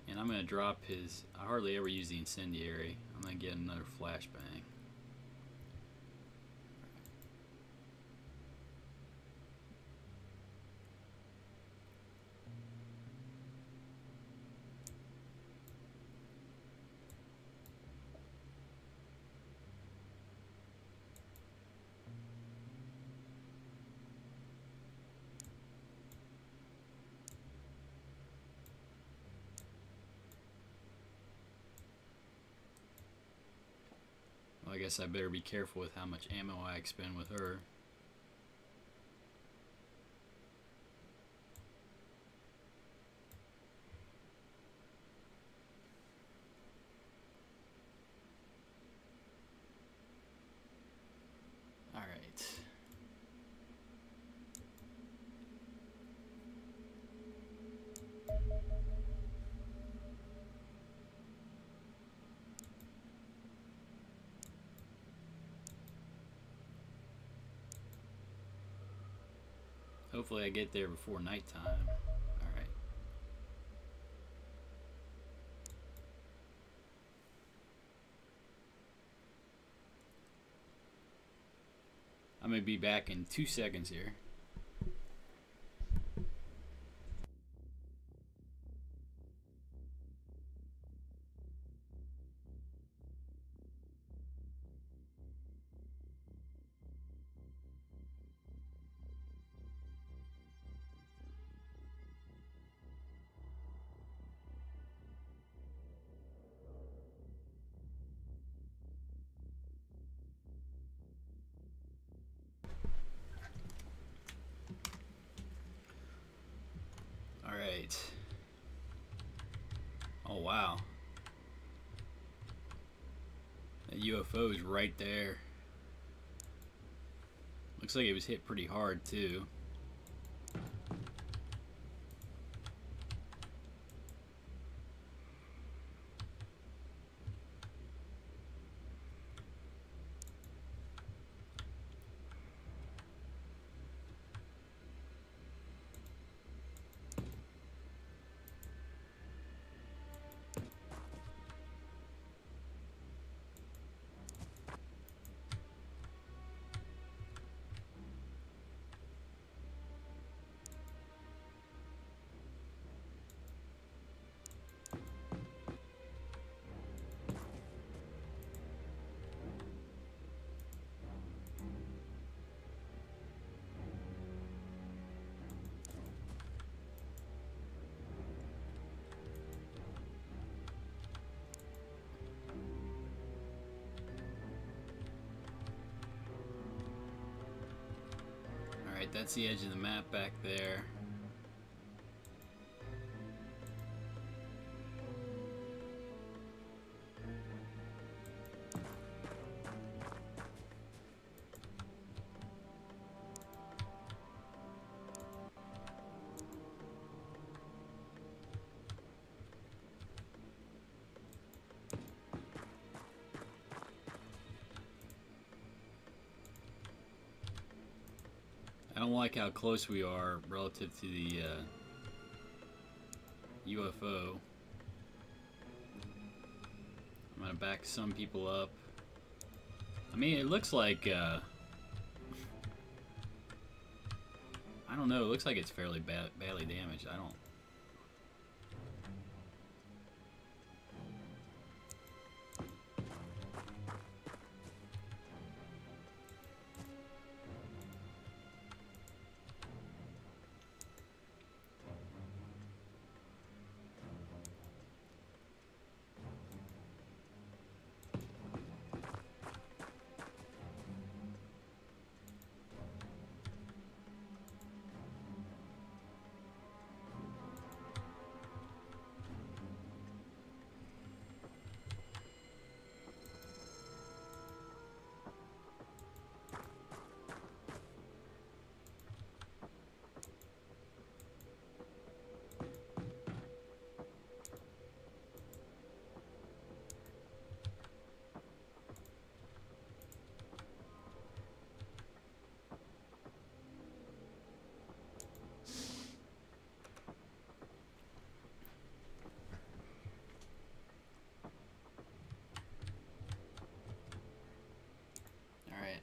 And I'm going to drop his... I hardly ever use the incendiary. I'm going to get another flashbang. Well, I guess I better be careful with how much ammo I expend with her. All right. Hopefully I get there before nighttime. Alright. I'm going to be back in 2 seconds here. Alright. Oh wow. That UFO is right there. Looks like it was hit pretty hard too. Alright, that's the edge of the map back there. I don't like how close we are relative to the UFO. I'm gonna back some people up. I mean, it looks like I don't know. It looks like it's fairly badly damaged. I don't.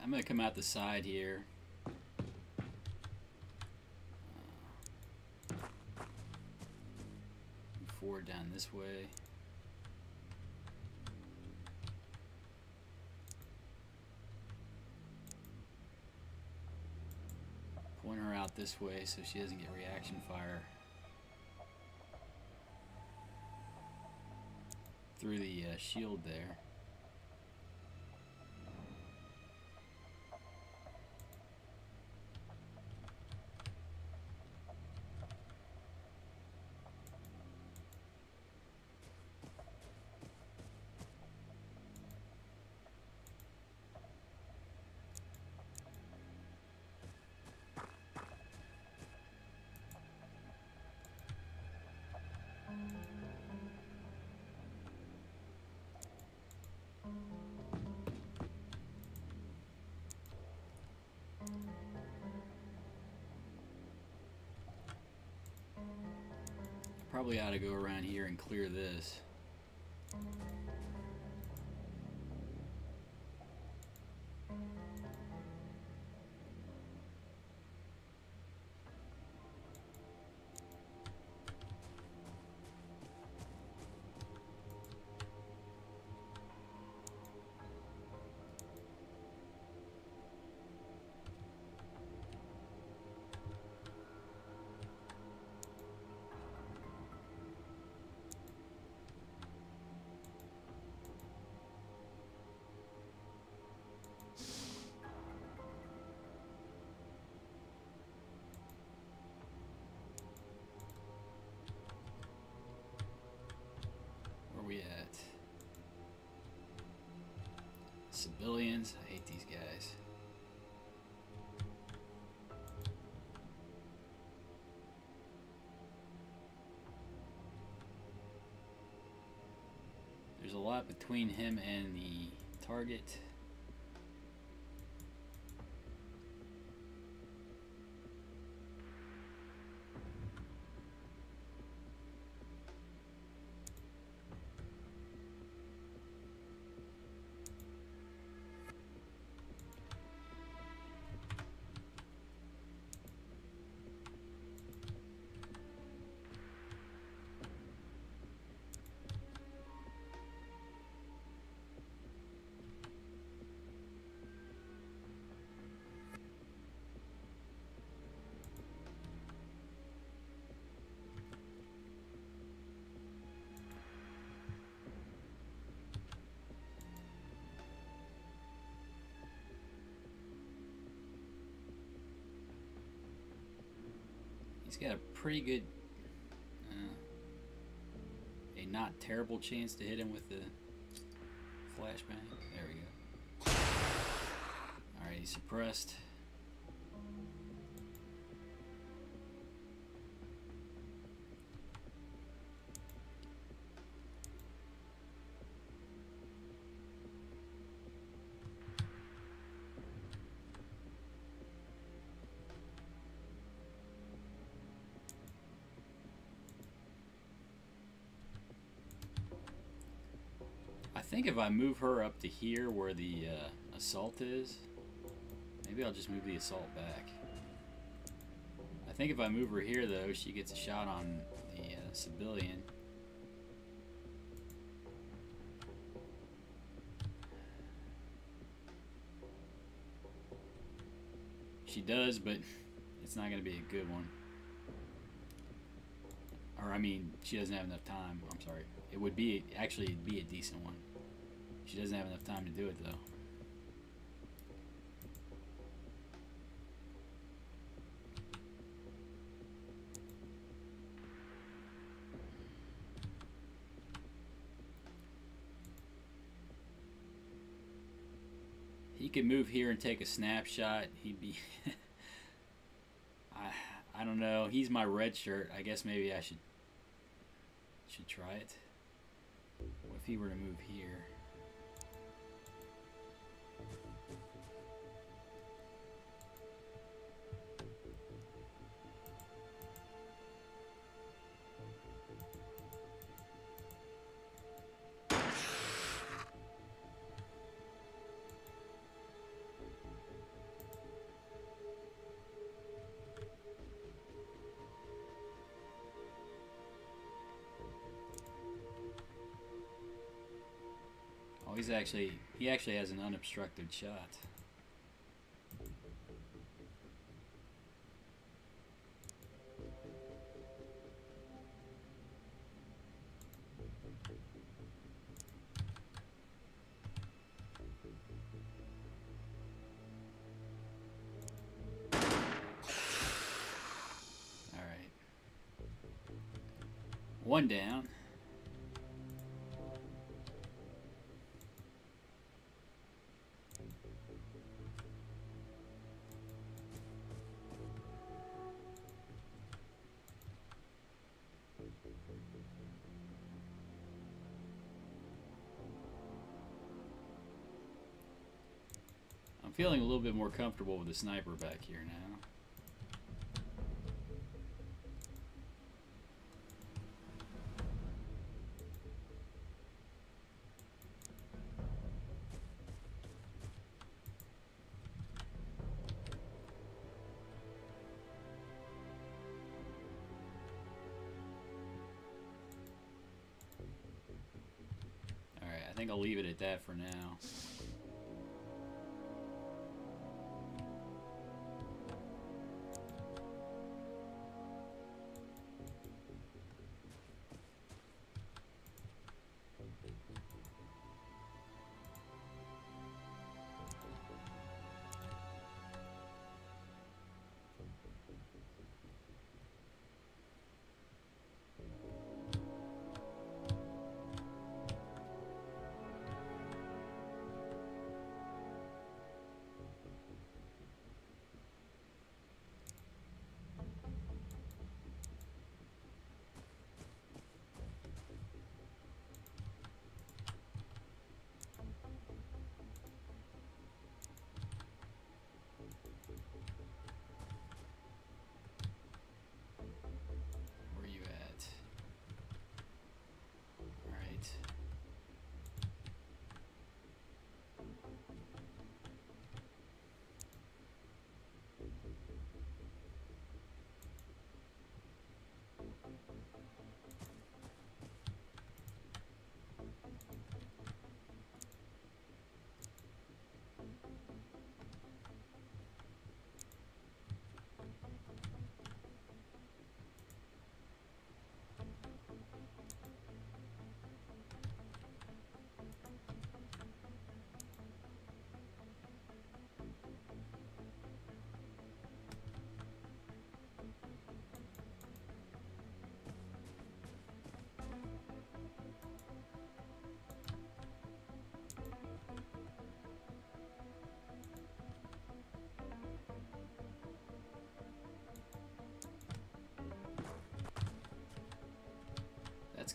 I'm going to come out the side here. Move forward down this way. Point her out this way so she doesn't get reaction fire through the shield there. Probably ought to go around here and clear this. civilians. I hate these guys. There's a lot between him and the target. He's got a pretty good, a not terrible chance to hit him with the flashbang. There we go. Alright, he's suppressed. I think if I move her up to here where the assault is, maybe I'll just move the assault back. I think if I move her here though, she gets a shot on the civilian. She does, but it's not going to be a good one. Or I mean, she doesn't have enough time. I'm sorry. It would be, actually it'd be a decent one. She doesn't have enough time to do it though. He could move here and take a snapshot. He'd be I don't know. He's my red shirt. I guess maybe I should try it. What if he were to move here? Oh, he actually has an unobstructed shot. All right. One down. I'm feeling a little bit more comfortable with the sniper back here now. Alright, I think I'll leave it at that for now.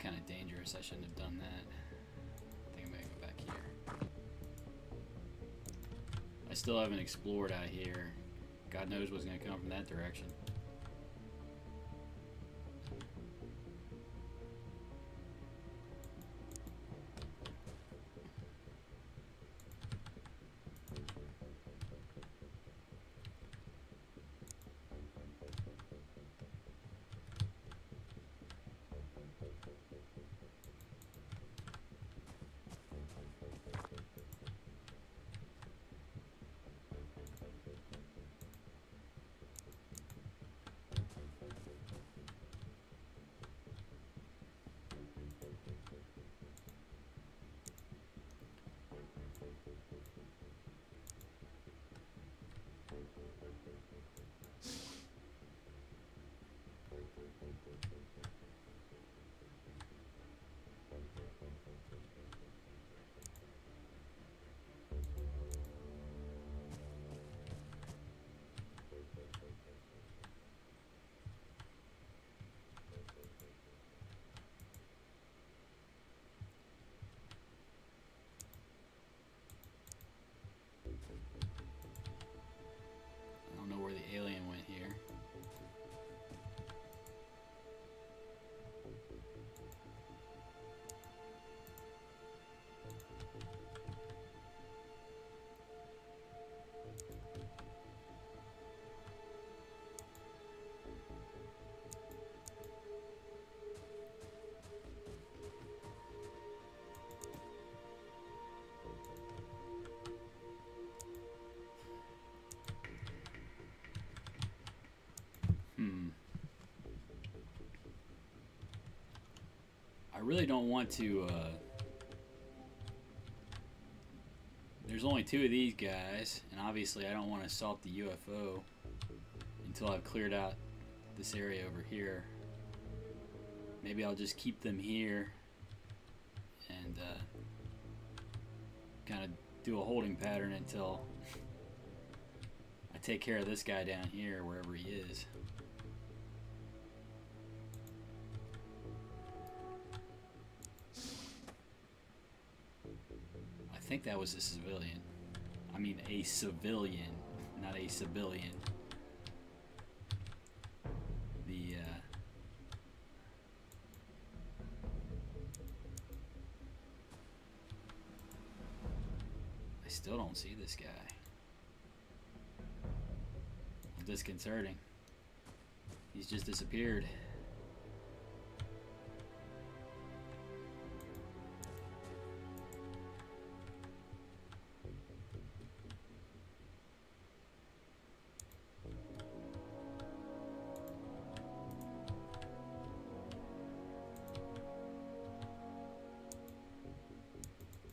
kind of dangerous. I shouldn't have done that. I think I'm going to go back here. I still haven't explored out here. God knows what's going to come from that direction. Where the alien went here. I really don't want to, there's only 2 of these guys, and obviously I don't want to assault the UFO until I've cleared out this area over here. Maybe I'll just keep them here and kind of do a holding pattern until I take care of this guy down here, wherever he is. I think that was a civilian. I mean a civilian, not a civilian. The I still don't see this guy. Disconcerting. He's just disappeared.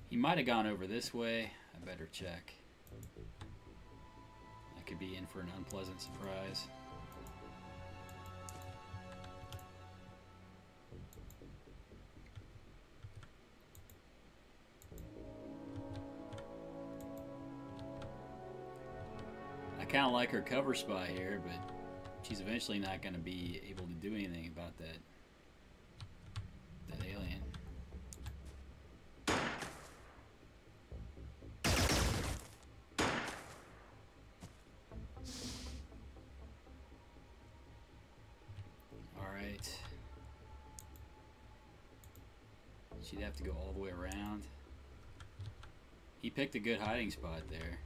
He might have gone over this way. I better check. I could be in for an unpleasant surprise. I kind of like her cover spy here, but she's eventually not going to be able to do anything about that alien. Alright. She'd have to go all the way around. He picked a good hiding spot there.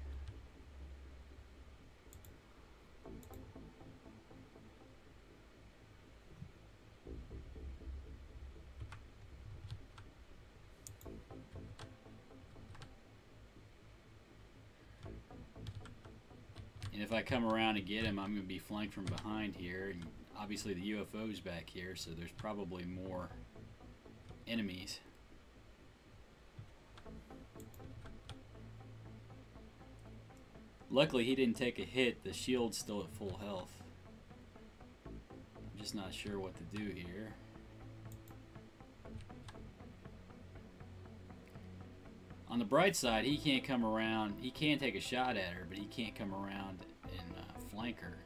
And if I come around and get him, I'm going to be flanked from behind here. And obviously the UFO's back here, so there's probably more enemies. Luckily he didn't take a hit. The shield's still at full health. I'm just not sure what to do here. On the bright side, he can't come around. He can take a shot at her, but he can't come around and flank her.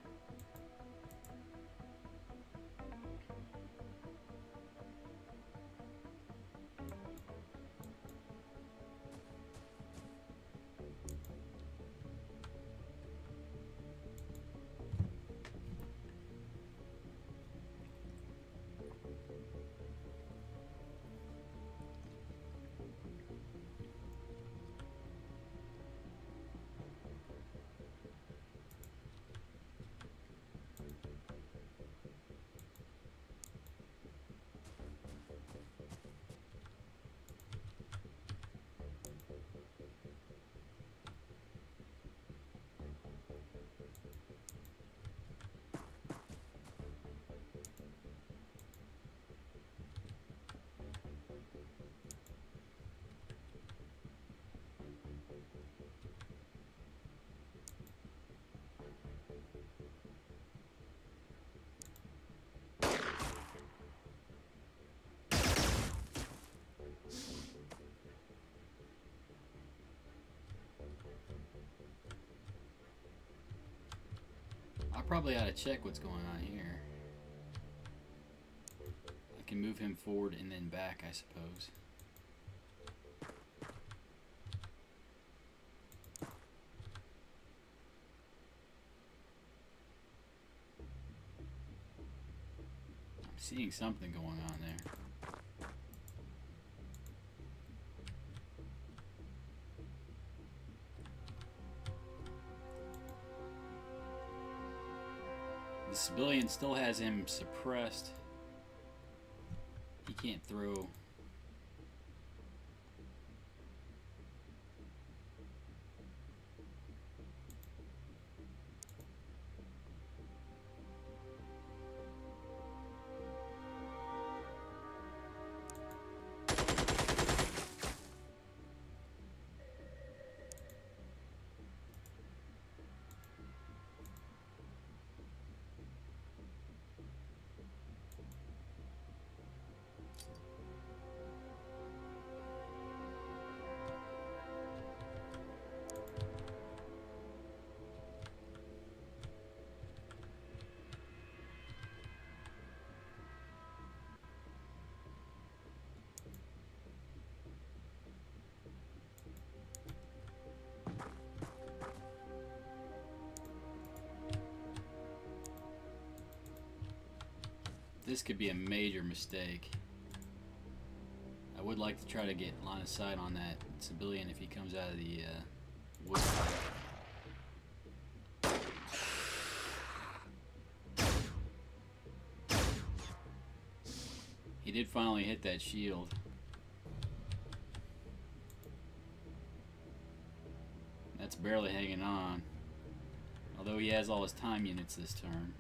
probably ought to check what's going on here. I can move him forward and then back, I suppose. I'm seeing something going on there. The civilian still has him suppressed. He can't throw. This could be a major mistake. I would like to try to get line of sight on that civilian if he comes out of the wood. He did finally hit that shield. That's barely hanging on. Although he has all his time units this turn.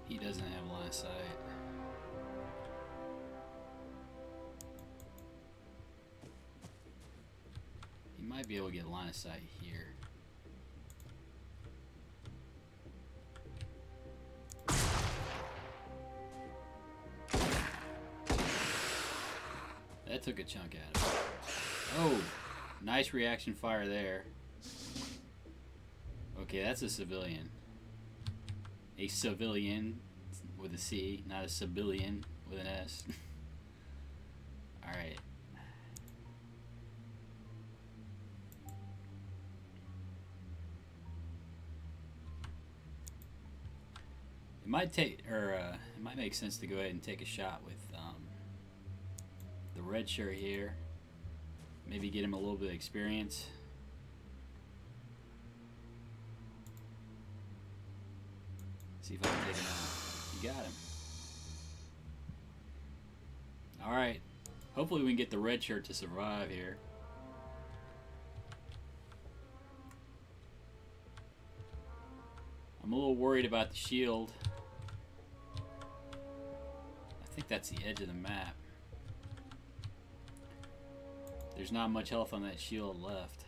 He doesn't have line of sight. He might be able to get line of sight here. That took a chunk out of it. Oh, nice reaction fire there. Okay, that's a civilian. A civilian with a C, not a civilian with an S. Alright. It might take, or it might make sense to go ahead and take a shot with the red shirt here. Maybe get him a little bit of experience. See if I can take him out. You got him. Alright. Hopefully we can get the red shirt to survive here. I'm a little worried about the shield. I think that's the edge of the map. There's not much health on that shield left.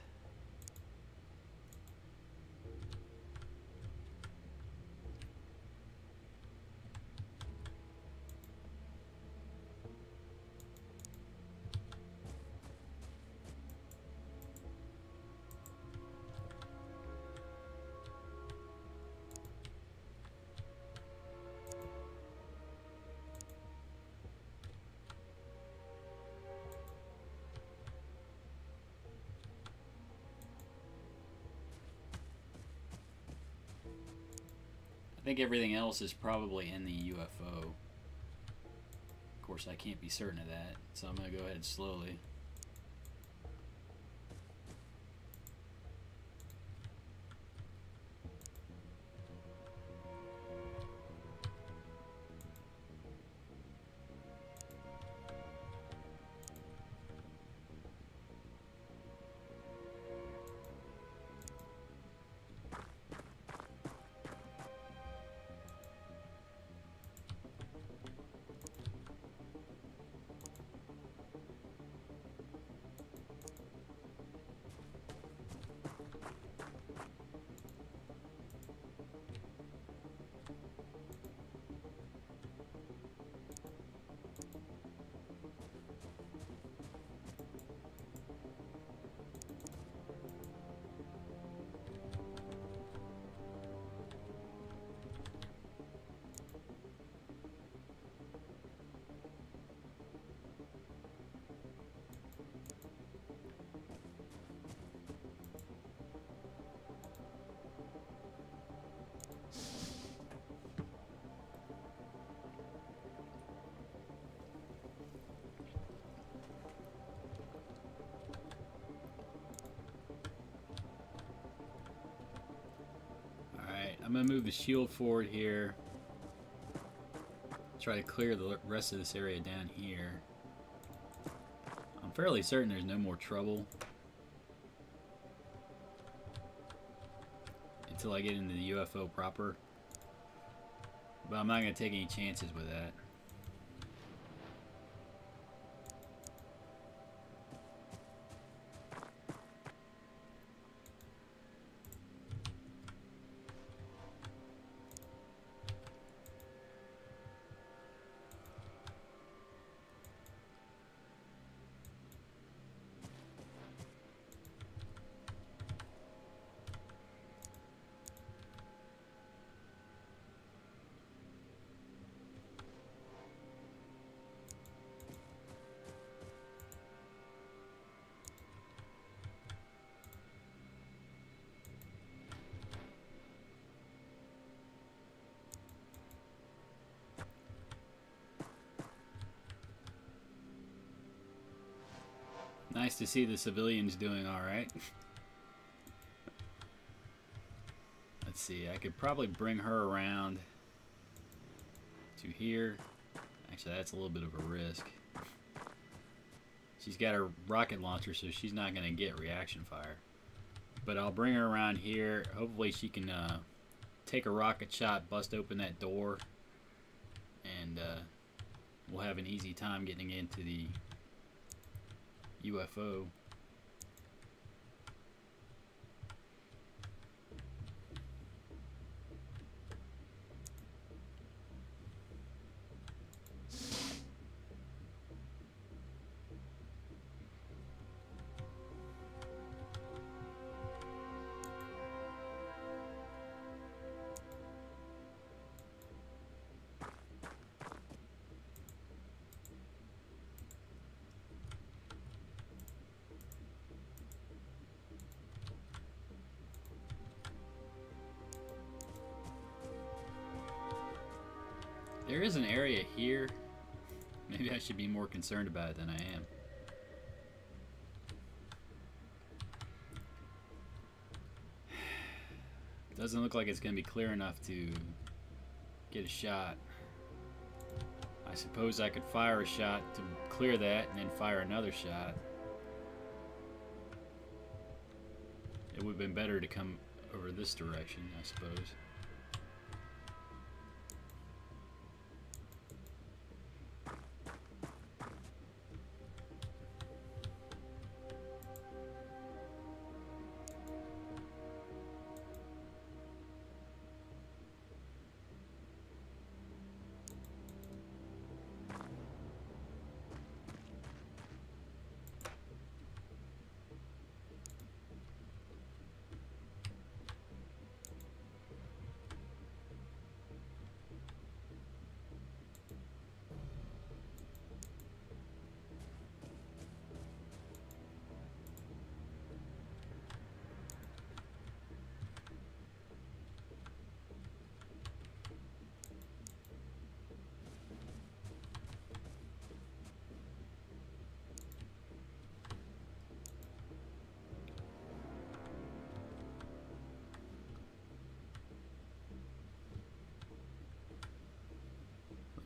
think everything else is probably in the UFO. Of course, I can't be certain of that, so I'm going to go ahead slowly. I'm going to move the shield forward here. Try to clear the rest of this area down here. I'm fairly certain there's no more trouble until I get into the UFO proper. But I'm not going to take any chances with that. Nice to see the civilians doing alright. Let's see, I could probably bring her around to here. Actually, that's a little bit of a risk. She's got her rocket launcher, so she's not going to get reaction fire. But I'll bring her around here. Hopefully she can take a rocket shot, bust open that door, and we'll have an easy time getting into the UFO. There is an area here. Maybe I should be more concerned about it than I am. Doesn't look like it's going to be clear enough to get a shot. I suppose I could fire a shot to clear that and then fire another shot. It would have been better to come over this direction, I suppose.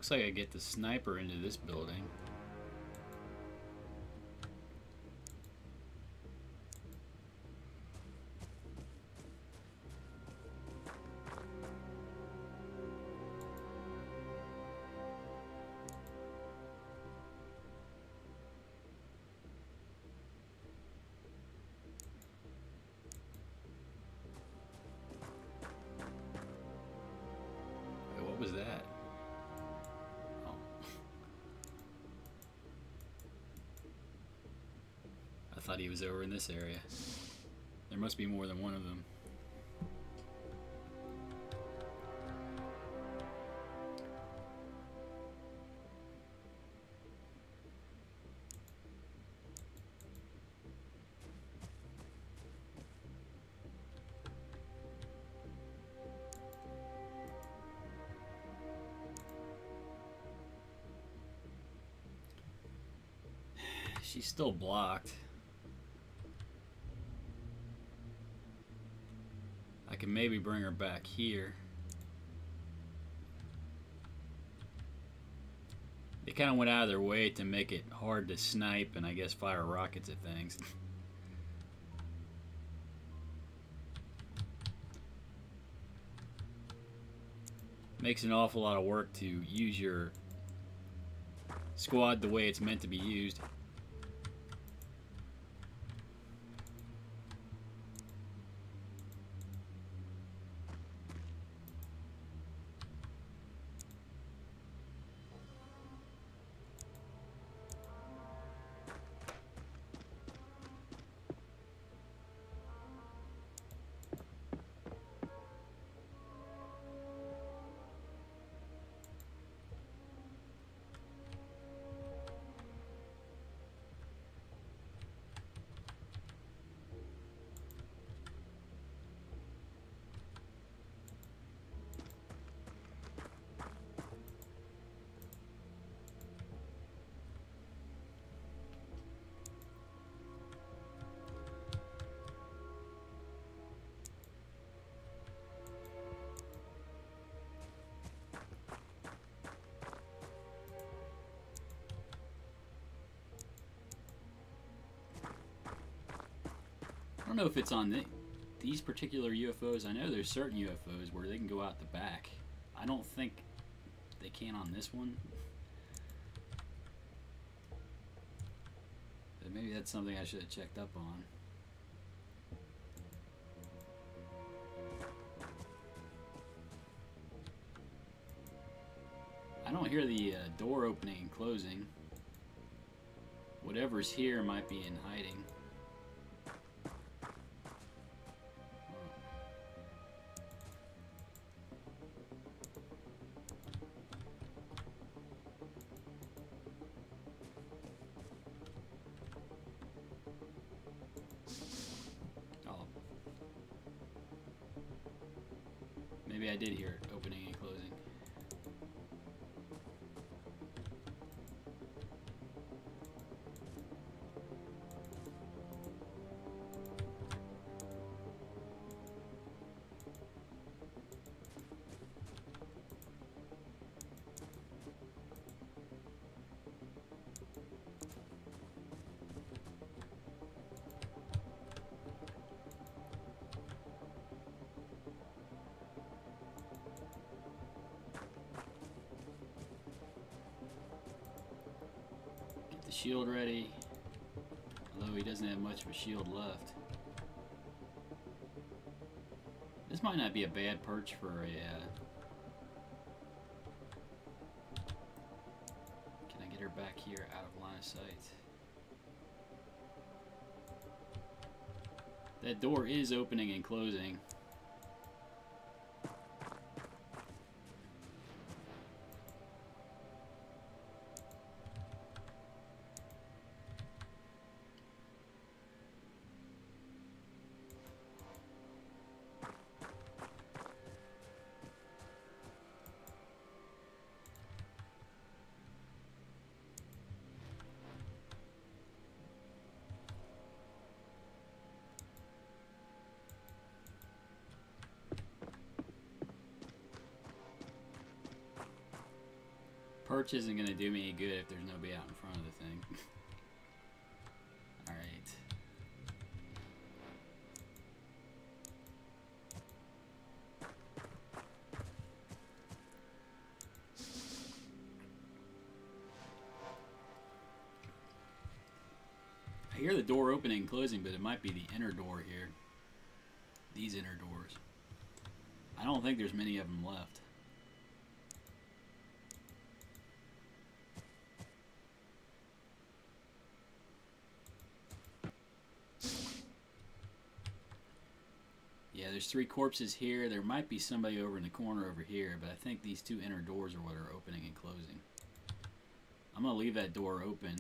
Looks like I get the sniper into this building. Wait, what was that? Oh. I thought he was over in this area. There must be more than one of them. She's still blocked. I can maybe bring her back here. They kind of went out of their way to make it hard to snipe and I guess fire rockets at things. Makes an awful lot of work to use your squad the way it's meant to be used. I don't know if it's on these particular UFOs. I know there's certain UFOs where they can go out the back. I don't think they can on this one. But maybe that's something I should have checked up on. I don't hear the door opening and closing. Whatever's here might be in hiding. Maybe I did hear it opening and closing. Shield ready, although he doesn't have much of a shield left. This might not be a bad perch for a can I get her back here out of line of sight? That door is opening and closing. Perch isn't going to do me any good if there's nobody out in front of the thing. Alright. I hear the door opening and closing, but it might be the inner door here. These inner doors. I don't think there's many of them left. Yeah, there's 3 corpses here. There might be somebody over in the corner over here, but I think these 2 inner doors are what are opening and closing. I'm going to leave that door open.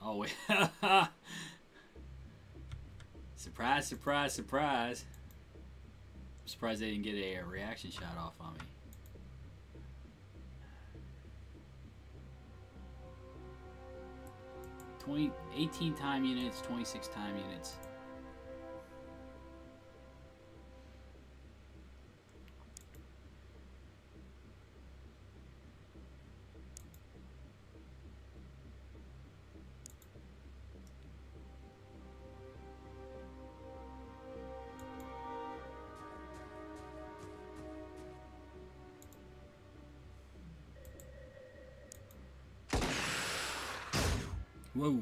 Oh, wait. Surprise, surprise, surprise. I'm surprised they didn't get a reaction shot off on me. 18 time units, 26 time units. Whoa.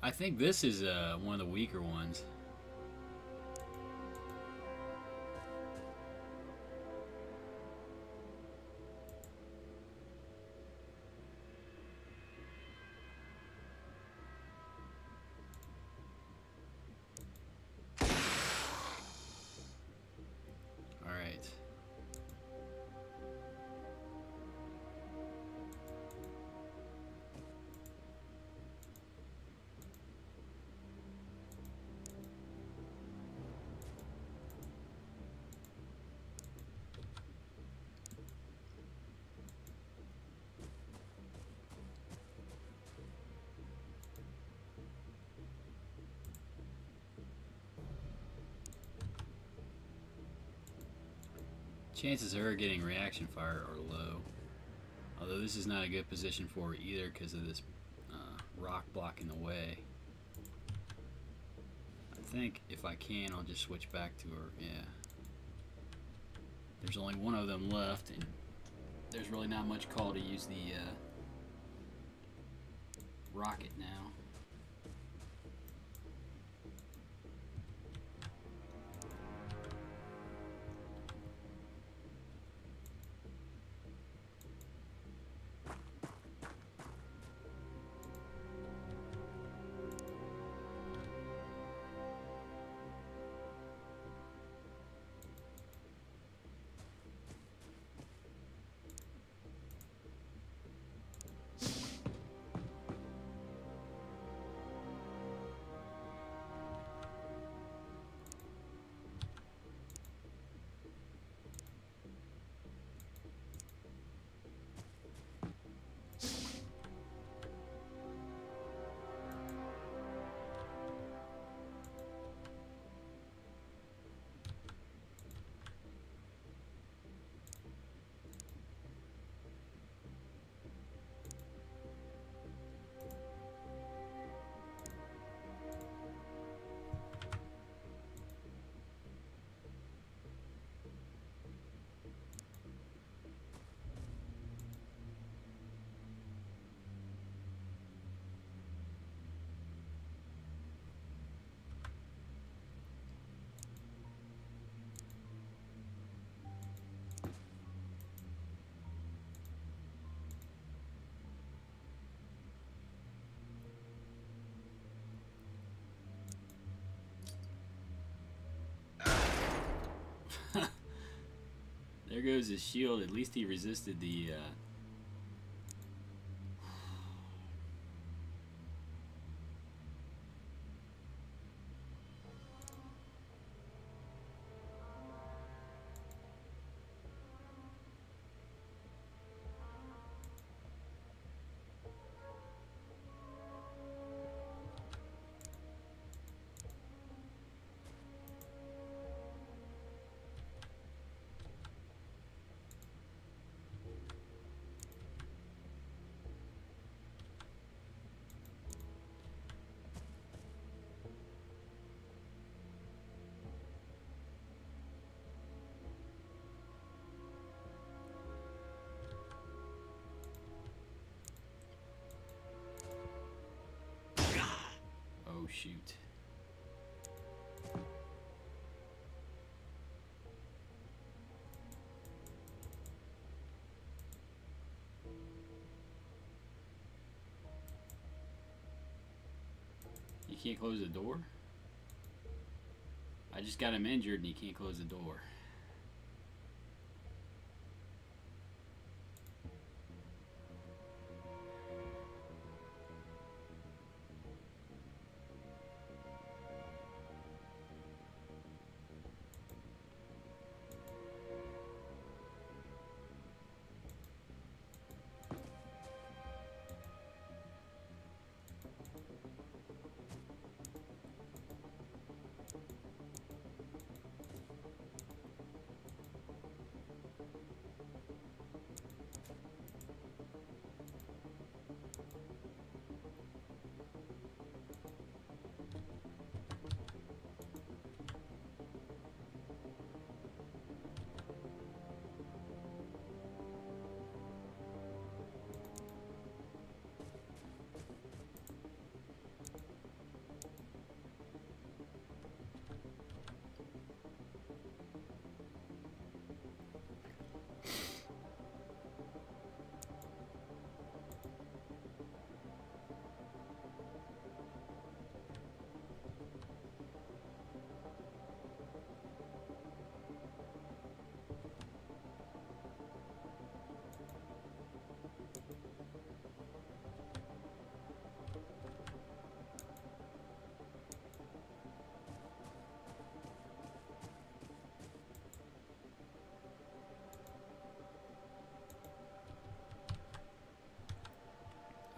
I think this is one of the weaker ones. All right. Chances of her getting reaction fire are low. Although this is not a good position for her either because of this rock blocking the way. I think if I can, I'll just switch back to her. Yeah. There's only one of them left, and there's really not much call to use the rocket now. There goes his shield. At least he resisted the shoot. You can't close the door? I just got him injured and he can't close the door.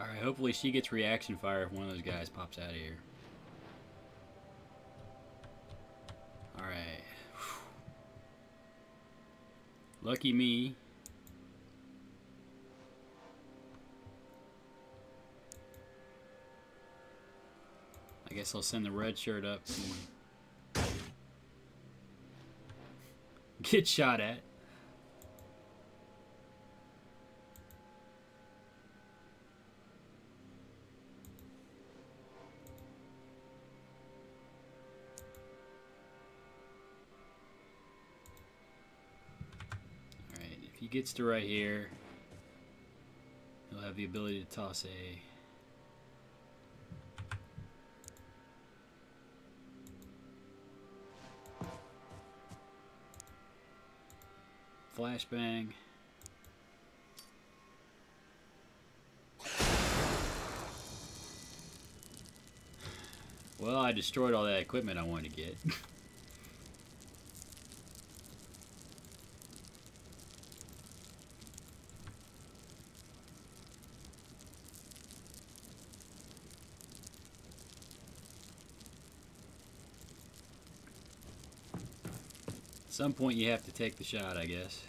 Alright, hopefully she gets reaction fire if one of those guys pops out of here. Alright. Lucky me. I guess I'll send the red shirt up and get shot at. If he gets to right here, he'll have the ability to toss a flashbang. Well, I destroyed all that equipment I wanted to get. At some point you have to take the shot, I guess.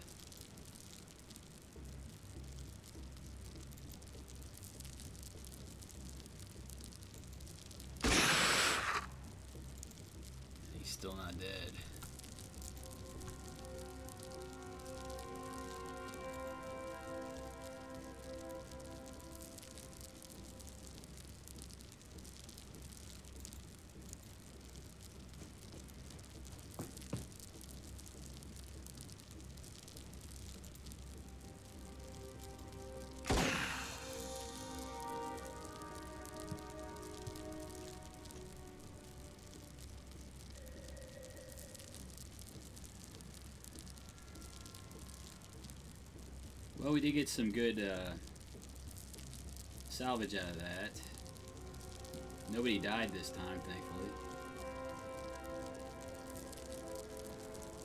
He's still not dead. Well, we did get some good salvage out of that. Nobody died this time, thankfully.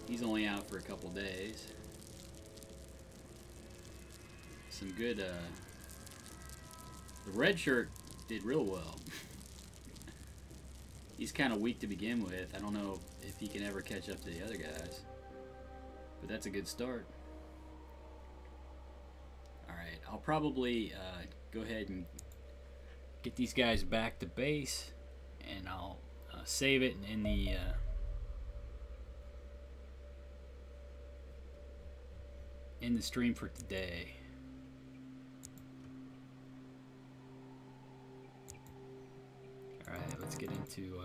He's only out for a couple days. Some good, the red shirt did real well. He's kind of weak to begin with. I don't know if he can ever catch up to the other guys. But that's a good start. Alright, I'll probably go ahead and get these guys back to base. And I'll save it in the stream for today. Alright, let's get into to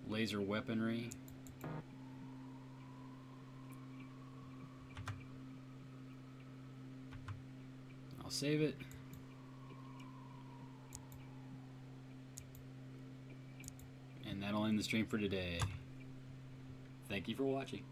laser weaponry. I'll save it. And that'll end the stream for today. Thank you for watching.